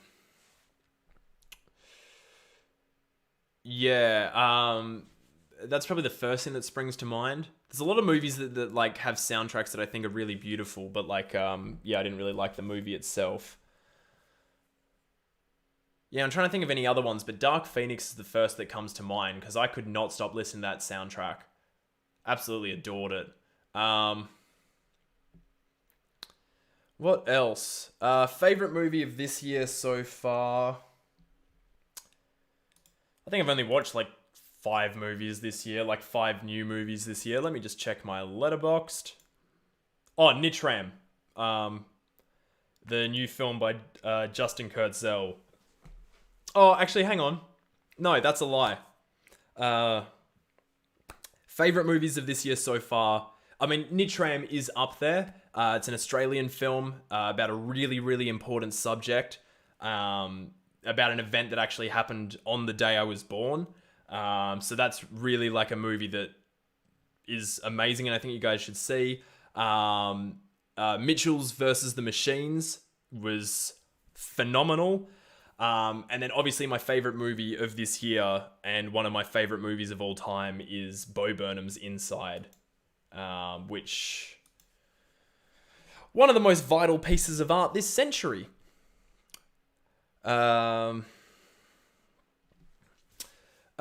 probably the first thing that springs to mind. There's a lot of movies that have soundtracks that I think are really beautiful, but I didn't really like the movie itself. Yeah, I'm trying to think of any other ones, but Dark Phoenix is the first that comes to mind because I could not stop listening to that soundtrack. Absolutely adored it. What else? Favorite movie of this year so far? I think I've only watched 5 movies this year, 5 new movies this year. Let me just check my Letterboxd. Oh, Nitram. The new film by Justin Kurzel. Oh, actually, hang on. No, that's a lie. Favorite movies of this year so far. I mean, Nitram is up there. It's an Australian film about a really, really important subject. About an event that actually happened on the day I was born. So that's really a movie that is amazing and I think you guys should see. Mitchell's versus the Machines was phenomenal. And then obviously my favorite movie of this year and one of my favorite movies of all time is Bo Burnham's Inside, which one of the most vital pieces of art this century. I've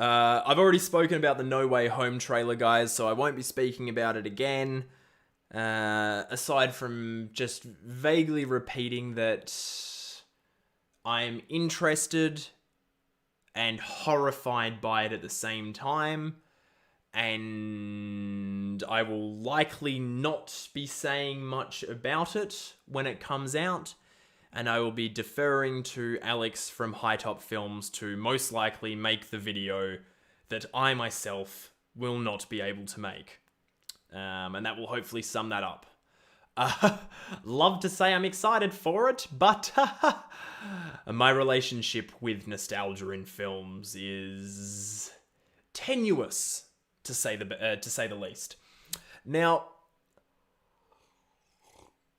already spoken about the No Way Home trailer, guys, so I won't be speaking about it again. Aside from just vaguely repeating that I'm interested and horrified by it at the same time, and I will likely not be saying much about it when it comes out, and I will be deferring to Alex from High Top Films to most likely make the video that I myself will not be able to make. And that will hopefully sum that up. Love to say I'm excited for it, but my relationship with nostalgia in films is tenuous, to say the least. Now,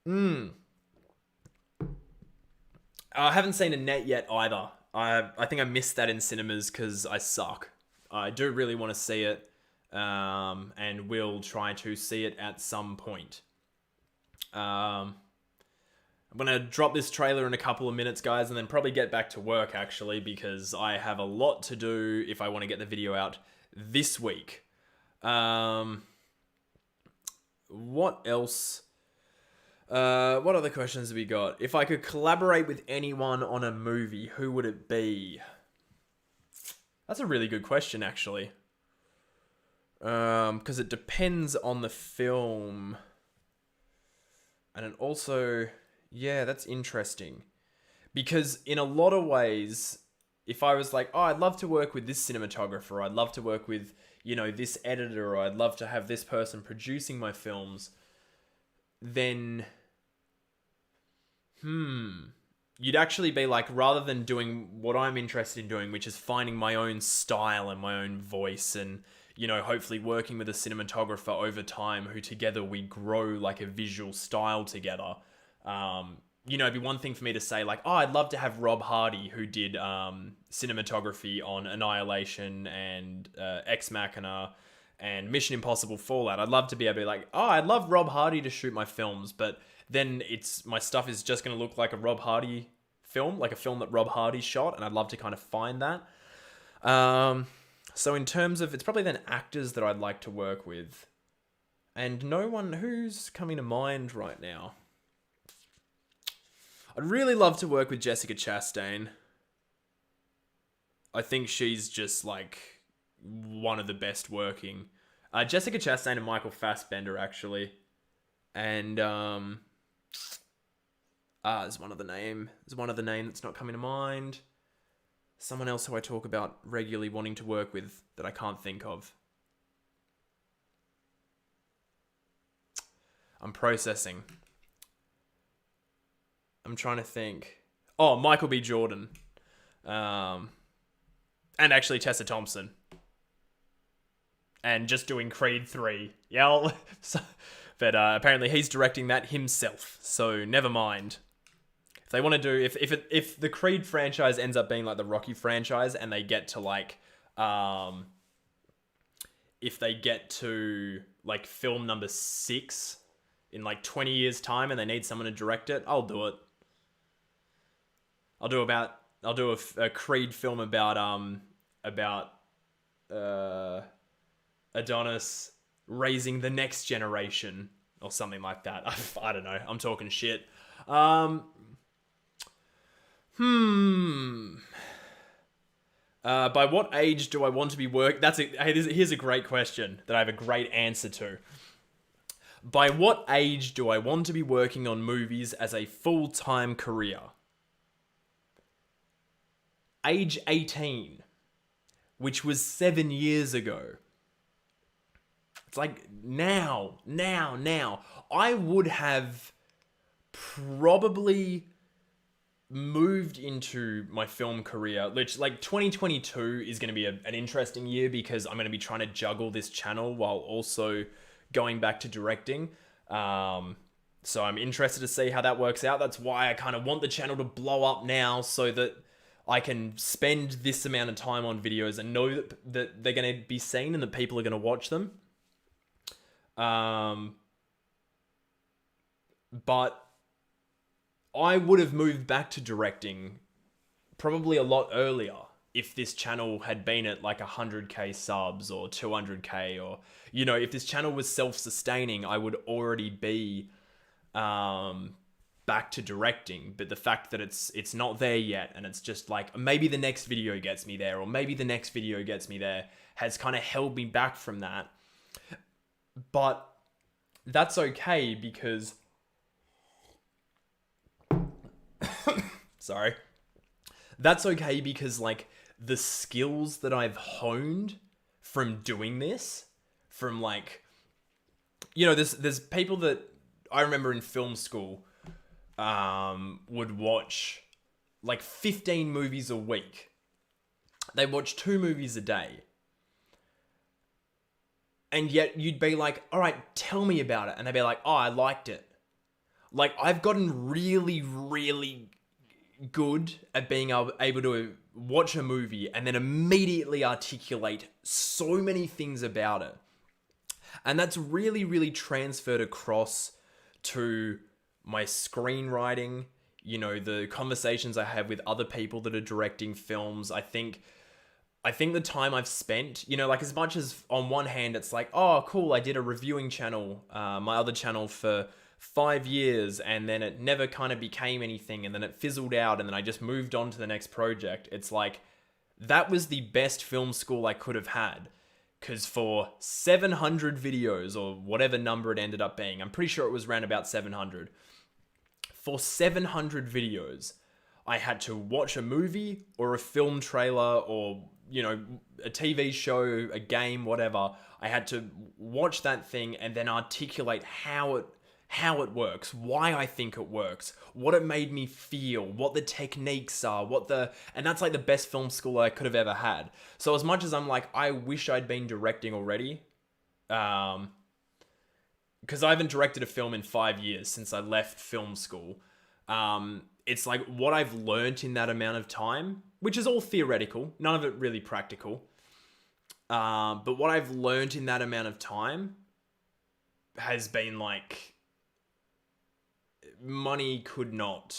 I haven't seen Annette yet either. I think I missed that in cinemas because I suck. I do really want to see it, and will try to see it at some point. I'm gonna drop this trailer in a couple of minutes, guys, and then probably get back to work, actually, because I have a lot to do if I want to get the video out this week. What else? What other questions have we got? If I could collaborate with anyone on a movie, who would it be? That's a really good question, actually. Because it depends on the film. And it also, yeah, that's interesting. Because in a lot of ways, if I was like, oh, I'd love to work with this cinematographer, I'd love to work with, this editor, or I'd love to have this person producing my films, then, you'd actually be like, rather than doing what I'm interested in doing, which is finding my own style and my own voice and, hopefully working with a cinematographer over time who together we grow like a visual style together. It'd be one thing for me to say like, oh, I'd love to have Rob Hardy, who did cinematography on Annihilation and Ex Machina and Mission Impossible Fallout. I'd love to be able to be like, oh, I'd love Rob Hardy to shoot my films, but then my stuff is just going to look like a Rob Hardy film, like a film that Rob Hardy shot, and I'd love to kind of find that. So in terms of, it's probably then actors that I'd like to work with. And no one who's coming to mind right now. I'd really love to work with Jessica Chastain. I think she's just like one of the best working. Jessica Chastain and Michael Fassbender, actually. And there's one other name. There's one other name that's not coming to mind. Someone else who I talk about regularly wanting to work with that I can't think of. I'm processing. I'm trying to think. Oh, Michael B. Jordan. And actually Tessa Thompson. And just doing Creed 3. Yeah, but apparently he's directing that himself. So never mind. If they want to do, if the Creed franchise ends up being like the Rocky franchise, and they get to like, if they get to like film number 6 in like 20 years time, and they need someone to direct it, I'll do it. I'll do a Creed film about Adonis raising the next generation or something like that. I don't know. I'm talking shit. By what age do I want to be here's a great question that I have a great answer to. By what age do I want to be working on movies as a full-time career? Age 18, which was 7 years ago. It's like now. I would have probably moved into my film career, which like 2022 is going to be an interesting year because I'm going to be trying to juggle this channel while also going back to directing. So I'm interested to see how that works out. That's why I kind of want the channel to blow up now so that I can spend this amount of time on videos and know that they're going to be seen and that people are going to watch them. But I would have moved back to directing probably a lot earlier if this channel had been at like 100k subs or 200k, or, if this channel was self-sustaining, I would already be back to directing. But the fact that it's not there yet, and it's just like, maybe the next video gets me there, or maybe the next video gets me there, has kind of held me back from that. But that's okay because... Sorry. That's okay because, like, the skills that I've honed from doing this from like, there's people that I remember in film school would watch like 15 movies a week. They watch 2 movies a day. And yet you'd be like, all right, tell me about it. And they'd be like, oh, I liked it. Like, I've gotten really, really good at being able to watch a movie and then immediately articulate so many things about it. And that's really, really transferred across to my screenwriting, the conversations I have with other people that are directing films. I think the time I've spent, like as much as on one hand, it's like, oh, cool, I did a reviewing channel, my other channel for 5 years, and then it never kind of became anything, and then it fizzled out, and then I just moved on to the next project. It's like, that was the best film school I could have had. Because for 700 videos, or whatever number it ended up being, I'm pretty sure it was around about 700. For 700 videos, I had to watch a movie or a film trailer or, a TV show, a game, whatever. I had to watch that thing and then articulate how it works, why I think it works, what it made me feel, what the techniques are, and that's like the best film school I could have ever had. So as much as I'm like, I wish I'd been directing already, because I haven't directed a film in 5 years since I left film school. It's like what I've learnt in that amount of time, which is all theoretical, none of it really practical. But what I've learnt in that amount of time has been like, money could not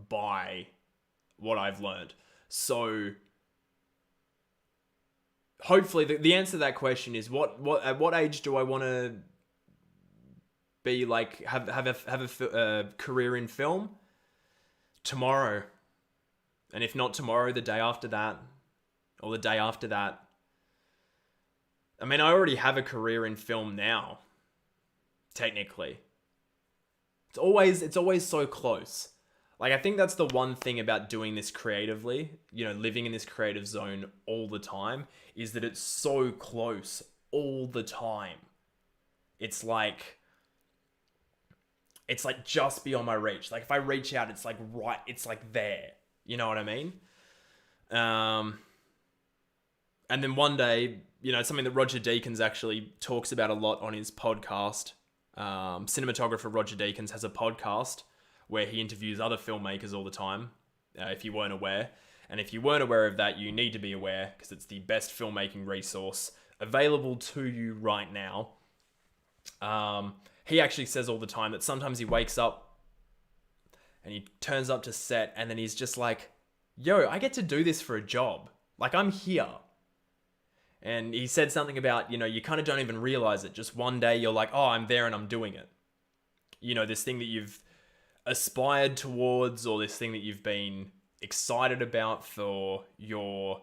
buy what I've learned. So hopefully the answer to that question is at what age do I want to be like, have a career in film? Tomorrow. And if not tomorrow, the day after that, or the day after that. I mean, I already have a career in film now, technically. It's always so close. Like, I think that's the one thing about doing this creatively, living in this creative zone all the time, is that it's so close all the time. It's like just beyond my reach. Like, if I reach out, it's like right, it's like there. You know what I mean? And then one day, something that Roger Deakins actually talks about a lot on his podcast. Cinematographer Roger Deakins has a podcast where he interviews other filmmakers all the time, if you weren't aware. And if you weren't aware of that, you need to be aware, because it's the best filmmaking resource available to you right now. He actually says all the time that sometimes he wakes up and he turns up to set and then he's just like, yo, I get to do this for a job. Like, I'm here. And he said something about, you kind of don't even realize it. Just one day you're like, oh, I'm there and I'm doing it. This thing that you've aspired towards, or this thing that you've been excited about for your,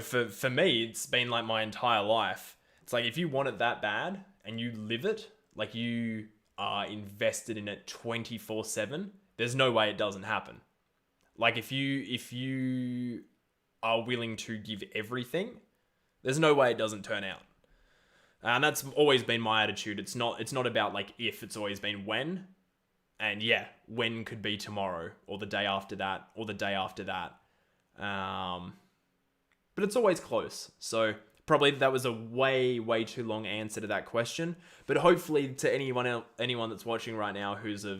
for me, it's been like my entire life. It's like, if you want it that bad and you live it, like you are invested in it 24/7, there's no way it doesn't happen. Like, if you are willing to give everything, there's no way it doesn't turn out. And that's always been my attitude. It's not about like if, it's always been when. And yeah, when could be tomorrow, or the day after that, or the day after that. But it's always close. So probably that was a way, way too long answer to that question. But hopefully to anyone that's watching right now who's a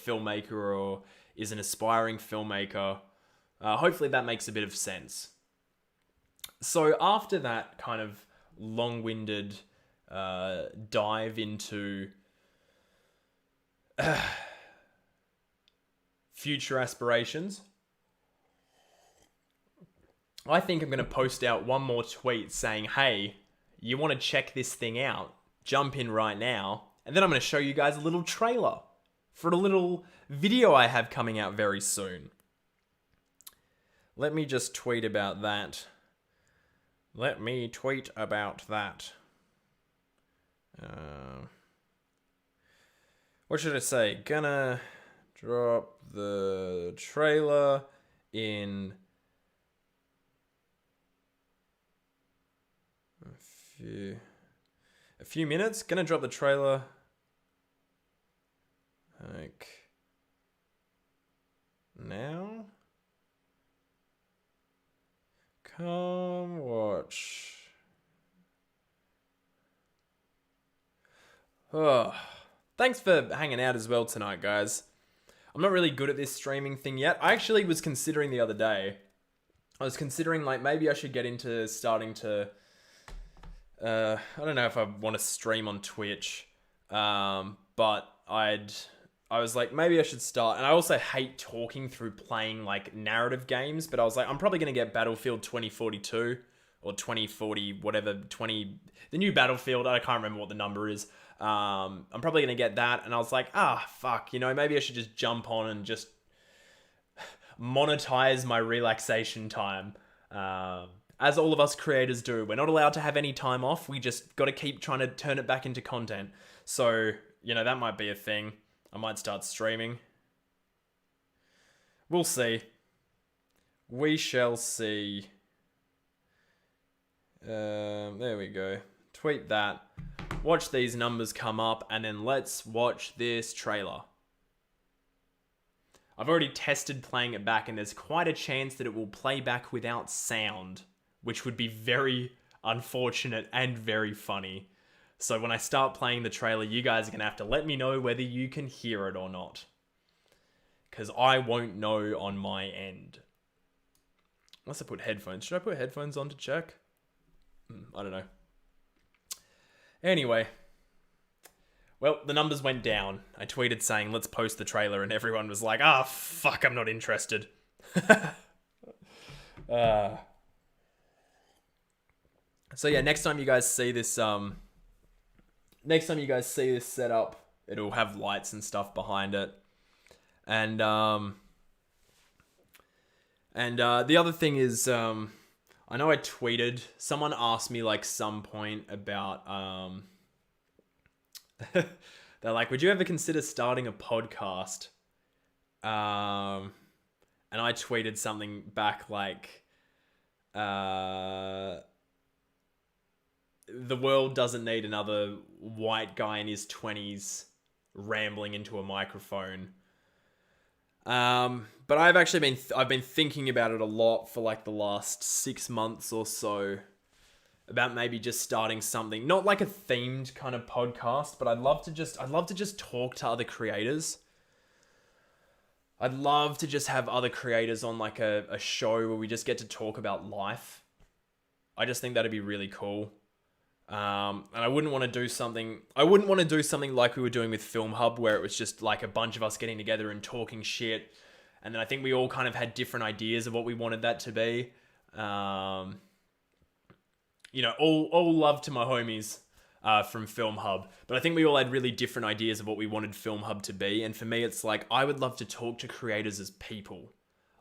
filmmaker or is an aspiring filmmaker, hopefully that makes a bit of sense. So after that kind of long-winded dive into future aspirations, I think I'm going to post out one more tweet saying, hey, you want to check this thing out? Jump in right now. And then I'm going to show you guys a little trailer for a little video I have coming out very soon. Let me just tweet about that. Let me tweet about that. What should I say? Gonna drop the trailer in a few a few minutes. Gonna drop the trailer. Like now. Come watch. Oh, thanks for hanging out as well tonight, guys. I'm not really good at this streaming thing yet. I actually was considering the other day. I was considering like maybe I should get into starting to. I don't know if I want to stream on Twitch, but I was like maybe I should start. And I also hate talking through playing like narrative games, but I was like I'm probably gonna get Battlefield 2042 or 2040 whatever the new Battlefield. I can't remember what the number is. I'm probably gonna get that, and I was like, fuck, maybe I should just jump on and just monetize my relaxation time. As all of us creators do. We're not allowed to have any time off. We just got to keep trying to turn it back into content. So, that might be a thing. I might start streaming. We'll see. We shall see. There we go. Tweet that. Watch these numbers come up, and then let's watch this trailer. I've already tested playing it back, and there's quite a chance that it will play back without sound, which would be very unfortunate and very funny. So when I start playing the trailer, you guys are going to have to let me know whether you can hear it or not. Because I won't know on my end. Unless I put headphones. Should I put headphones on to check? I don't know. Anyway. Well, the numbers went down. I tweeted saying, let's post the trailer, and everyone was like, fuck, I'm not interested. So yeah, next time you guys see this setup, it'll have lights and stuff behind it. And the other thing is, I know I tweeted, someone asked me like some point about, they're like, would you ever consider starting a podcast? And I tweeted something back like, the world doesn't need another white guy in his 20s rambling into a microphone. But I've actually been thinking about it a lot for like the last 6 months or so, about maybe just starting something, not like a themed kind of podcast, but I'd love to just talk to other creators. I'd love to just have other creators on like a show where we just get to talk about life. I just think that'd be really cool. And I wouldn't want to do something like we were doing with Film Hub, where it was just like a bunch of us getting together and talking shit. And then I think we all kind of had different ideas of what we wanted that to be. All love to my homies from Film Hub. But I think we all had really different ideas of what we wanted Film Hub to be. And for me, it's like, I would love to talk to creators as people.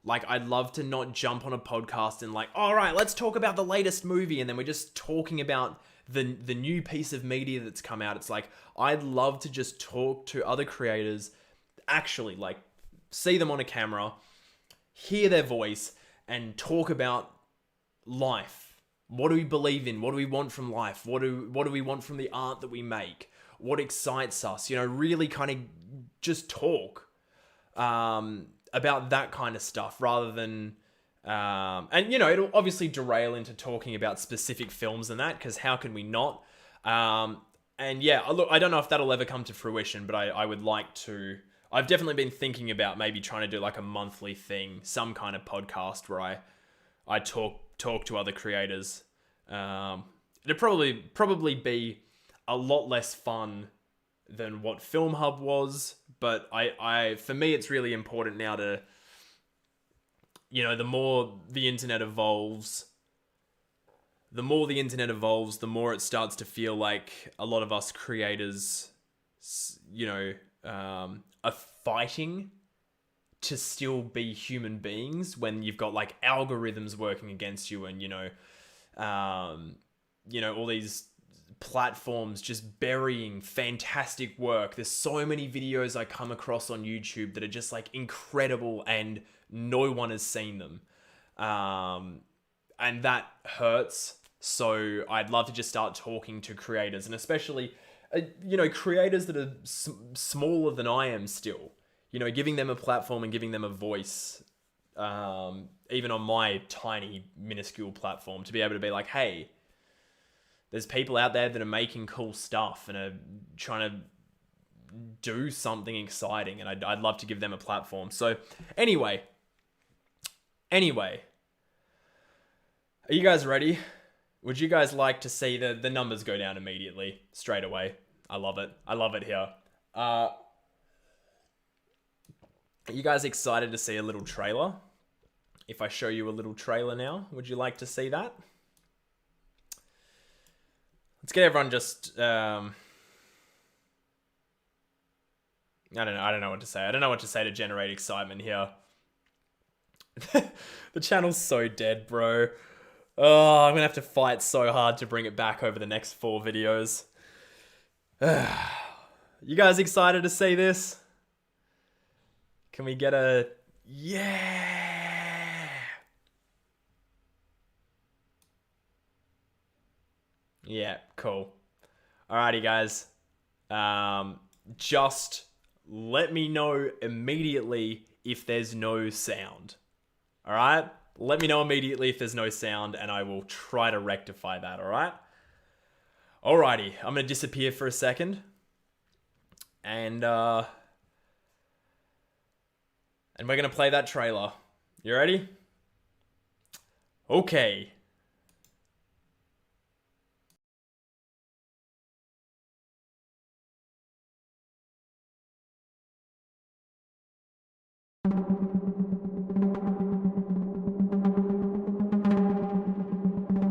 Like, I'd love to not jump on a podcast and like, all right, let's talk about the latest movie. And then we're just talking about the new piece of media that's come out. It's like, I'd love to just talk to other creators, actually like see them on a camera, hear their voice, and talk about life. What do we believe in? What do we want from life? What do we want from the art that we make? What excites us? Really kind of just talk about that kind of stuff, rather than it'll obviously derail into talking about specific films and that, because how can we not? And yeah, look, I don't know if that'll ever come to fruition, but I would like to. I've definitely been thinking about maybe trying to do like a monthly thing, some kind of podcast where I talk to other creators. It'd probably be a lot less fun than what Film Hub was, but for me, it's really important now to, the more the internet evolves, the more it starts to feel like a lot of us creators, are fighting to still be human beings, when you've got like algorithms working against you, and all these platforms just burying fantastic work. There's so many videos I come across on YouTube that are just like incredible, and no one has seen them. And that hurts. So I'd love to just start talking to creators, and especially, creators that are smaller than I am still. Giving them a platform and giving them a voice, even on my tiny, minuscule platform, to be able to be like, hey, there's people out there that are making cool stuff and are trying to do something exciting, and I'd love to give them a platform. So anyway, are you guys ready? Would you guys like to see the numbers go down immediately, straight away? I love it. I love it here. Are you guys excited to see a little trailer? If I show you a little trailer now, would you like to see that? Let's get everyone just... I don't know what to say. I don't know what to say to generate excitement here. The channel's so dead, bro. Oh, I'm gonna have to fight so hard to bring it back over the next 4 videos. You guys excited to see this? Can we get a... Yeah! Yeah, cool. Alrighty, guys. Just let me know immediately if there's no sound. Alright? Let me know immediately if there's no sound, and I will try to rectify that, alright? Alrighty, I'm gonna disappear for a second. And we're gonna play that trailer. You ready? Okay.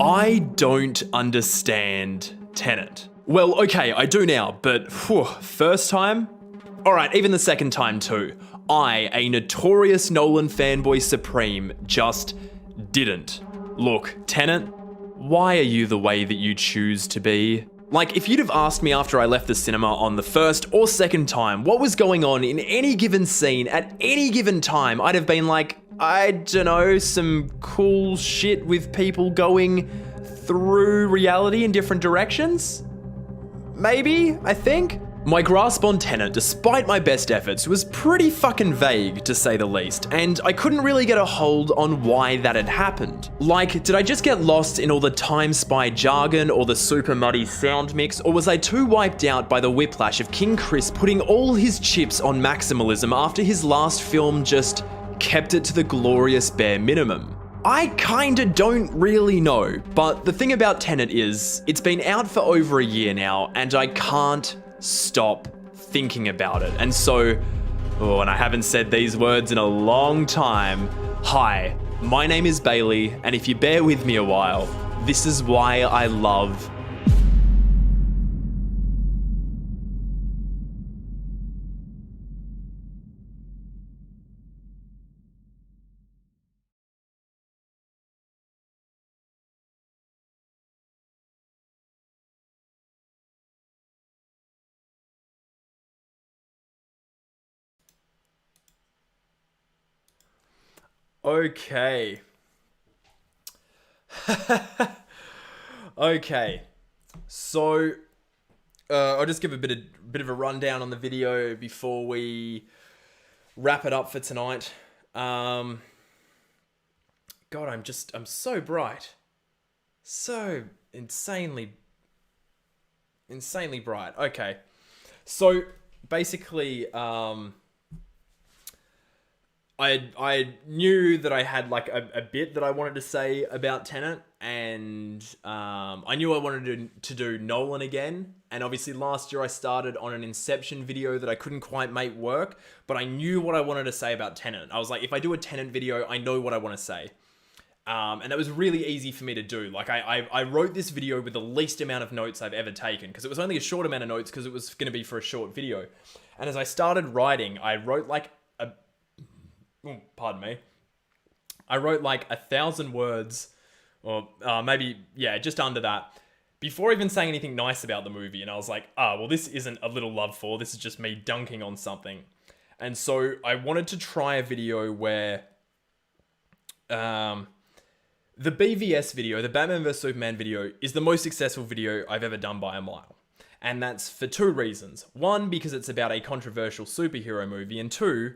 I don't understand Tenet. Well, okay, I do now, but first time? Alright, even the second time too. I, a notorious Nolan fanboy supreme, just didn't. Look, Tenet, why are you the way that you choose to be? Like, if you'd have asked me after I left the cinema on the first or second time what was going on in any given scene at any given time, I'd have been like, I don't know, some cool shit with people going through reality in different directions? Maybe, I think? My grasp on Tenet, despite my best efforts, was pretty fucking vague, to say the least, and I couldn't really get a hold on why that had happened. Like, did I just get lost in all the Time Spy jargon or the super muddy sound mix, or was I too wiped out by the whiplash of King Chris putting all his chips on maximalism after his last film just kept it to the glorious bare minimum? I kinda don't really know, but the thing about Tenet is, it's been out for over a year now, and I can't stop thinking about it. And so, and I haven't said these words in a long time. Hi, my name is Bailey, and if you bear with me a while, this is why I love... Okay. Okay. So, I'll just give a bit of a rundown on the video before we wrap it up for tonight. God, I'm so bright. So insanely bright. Okay. So, basically, I knew that I had like a bit that I wanted to say about Tenet, and I knew I wanted to do Nolan again, and obviously last year I started on an Inception video that I couldn't quite make work, but I knew what I wanted to say about Tenet. I was like, if I do a Tenet video, I know what I want to say. And that was really easy for me to do. Like, I wrote this video with the least amount of notes I've ever taken, because it was only a short amount of notes because it was going to be for a short video. And as I started writing, I wrote like pardon me. I wrote like 1,000 words, or maybe, yeah, just under that, before even saying anything nice about the movie. And I was like, well, this isn't a little love for, this is just me dunking on something. And so I wanted to try a video where The BVS video, the Batman vs Superman video, is the most successful video I've ever done by a mile. And that's for two reasons. One, because it's about a controversial superhero movie, and two,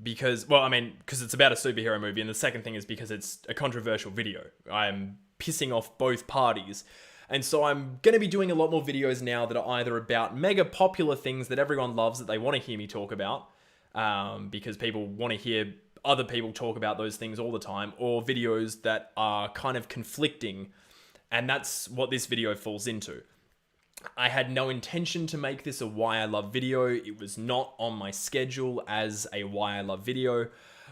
because it's about a superhero movie, and the second thing is because it's a controversial video. I'm pissing off both parties. And so I'm going to be doing a lot more videos now that are either about mega popular things that everyone loves that they want to hear me talk about, because people want to hear other people talk about those things all the time, or videos that are kind of conflicting, and that's what this video falls into. I had no intention to make this a Why I Love video. It was not on my schedule as a Why I Love video,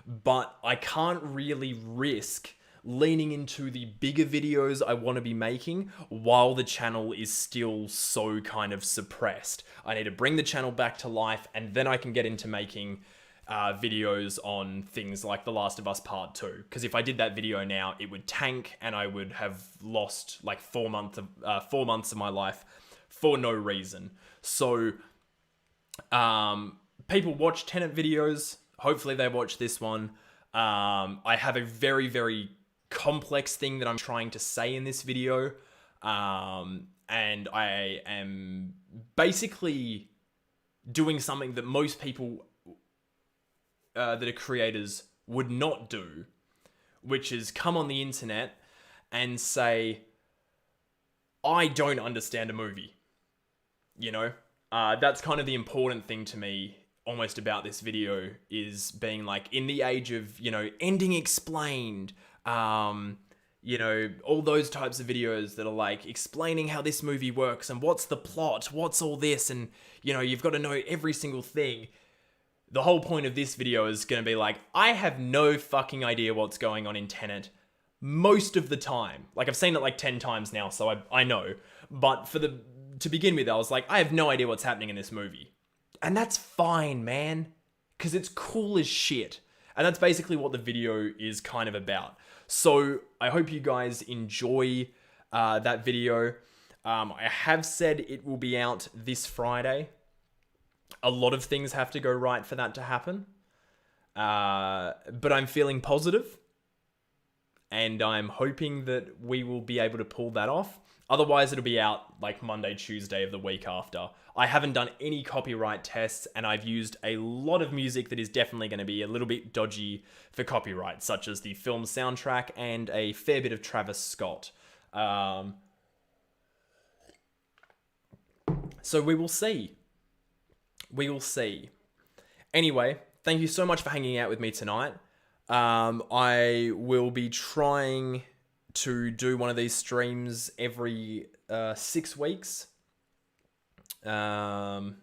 but I can't really risk leaning into the bigger videos I want to be making while the channel is still so kind of suppressed. I need to bring the channel back to life, and then I can get into making videos on things like The Last of Us Part 2. Because if I did that video now, it would tank, and I would have lost like 4 months of my life for no reason. So, people watch Tenet videos. Hopefully they watch this one. I have a very, very complex thing that I'm trying to say in this video. And I am basically doing something that most people that are creators would not do, which is come on the internet and say, I don't understand a movie. You know, that's kind of the important thing to me almost about this video, is being like, in the age of, you know, ending explained, you know, all those types of videos that are like explaining how this movie works and what's the plot, what's all this, and, you know, you've got to know every single thing. The whole point of this video is going to be like, I have no fucking idea what's going on in Tenet most of the time. Like, I've seen it like 10 times now, so I know. But to begin with, I was like, I have no idea what's happening in this movie. And that's fine, man. Because it's cool as shit. And that's basically what the video is kind of about. So I hope you guys enjoy that video. I have said it will be out this Friday. A lot of things have to go right for that to happen. But I'm feeling positive, and I'm hoping that we will be able to pull that off. Otherwise, it'll be out like Monday, Tuesday of the week after. I haven't done any copyright tests, and I've used a lot of music that is definitely going to be a little bit dodgy for copyright, such as the film soundtrack and a fair bit of Travis Scott. So we will see. We will see. Anyway, thank you so much for hanging out with me tonight. I will be trying to do one of these streams every 6 weeks. Or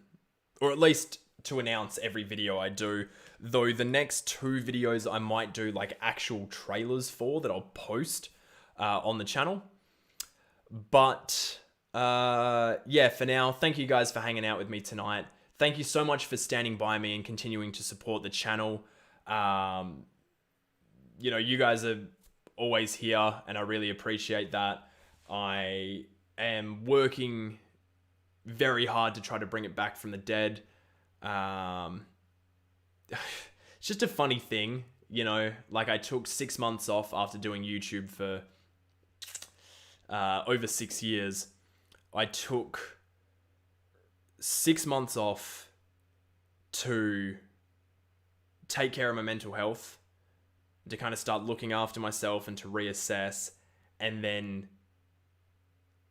at least to announce every video I do. Though the next 2 videos I might do like actual trailers for that I'll post on the channel. But yeah, for now, thank you guys for hanging out with me tonight. Thank you so much for standing by me and continuing to support the channel. You know, you guys are always here, and I really appreciate that. I am working very hard to try to bring it back from the dead. It's just a funny thing, you know, like I took 6 months off after doing YouTube for over 6 years. I took 6 months off to take care of my mental health, to kind of start looking after myself and to reassess, and then,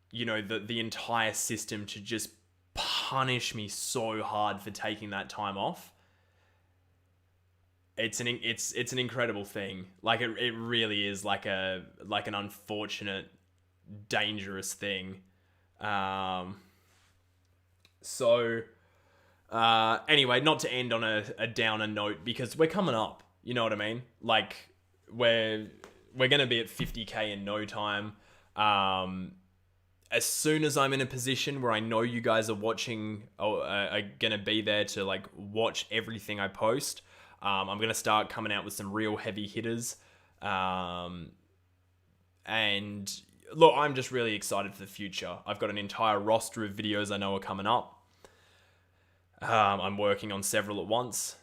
you know, the entire system to just punish me so hard for taking that time off. It's an incredible thing. Like it really is like an unfortunate, dangerous thing. So anyway, not to end on a downer note, because we're coming up, you know what I mean? Like we're gonna be at 50k in no time. As soon as I'm in a position where I know you guys are watching, are gonna be there to like watch everything I post, I'm gonna start coming out with some real heavy hitters. And look, I'm just really excited for the future. I've got an entire roster of videos I know are coming up. I'm working on several at once,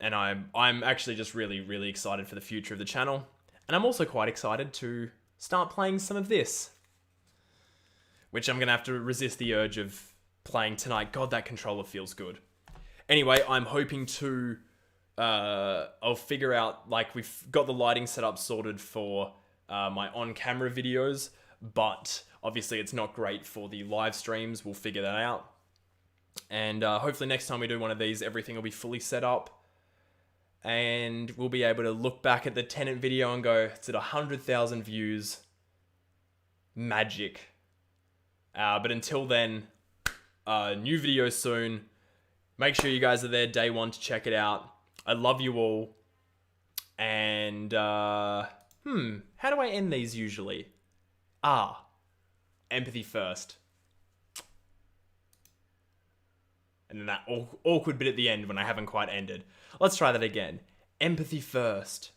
and I'm actually just really, really excited for the future of the channel. And I'm also quite excited to start playing some of this, which I'm going to have to resist the urge of playing tonight. God, that controller feels good. Anyway, I'm hoping to... I'll figure out, like, we've got the lighting setup sorted for my on-camera videos, but obviously it's not great for the live streams. We'll figure that out. And hopefully next time we do one of these, everything will be fully set up. And we'll be able to look back at the Tenet video and go, it's at 100,000 views. Magic. But until then, new videos soon. Make sure you guys are there day one to check it out. I love you all. And, how do I end these usually? Empathy first. And then that awkward bit at the end when I haven't quite ended. Let's try that again. Empathy first.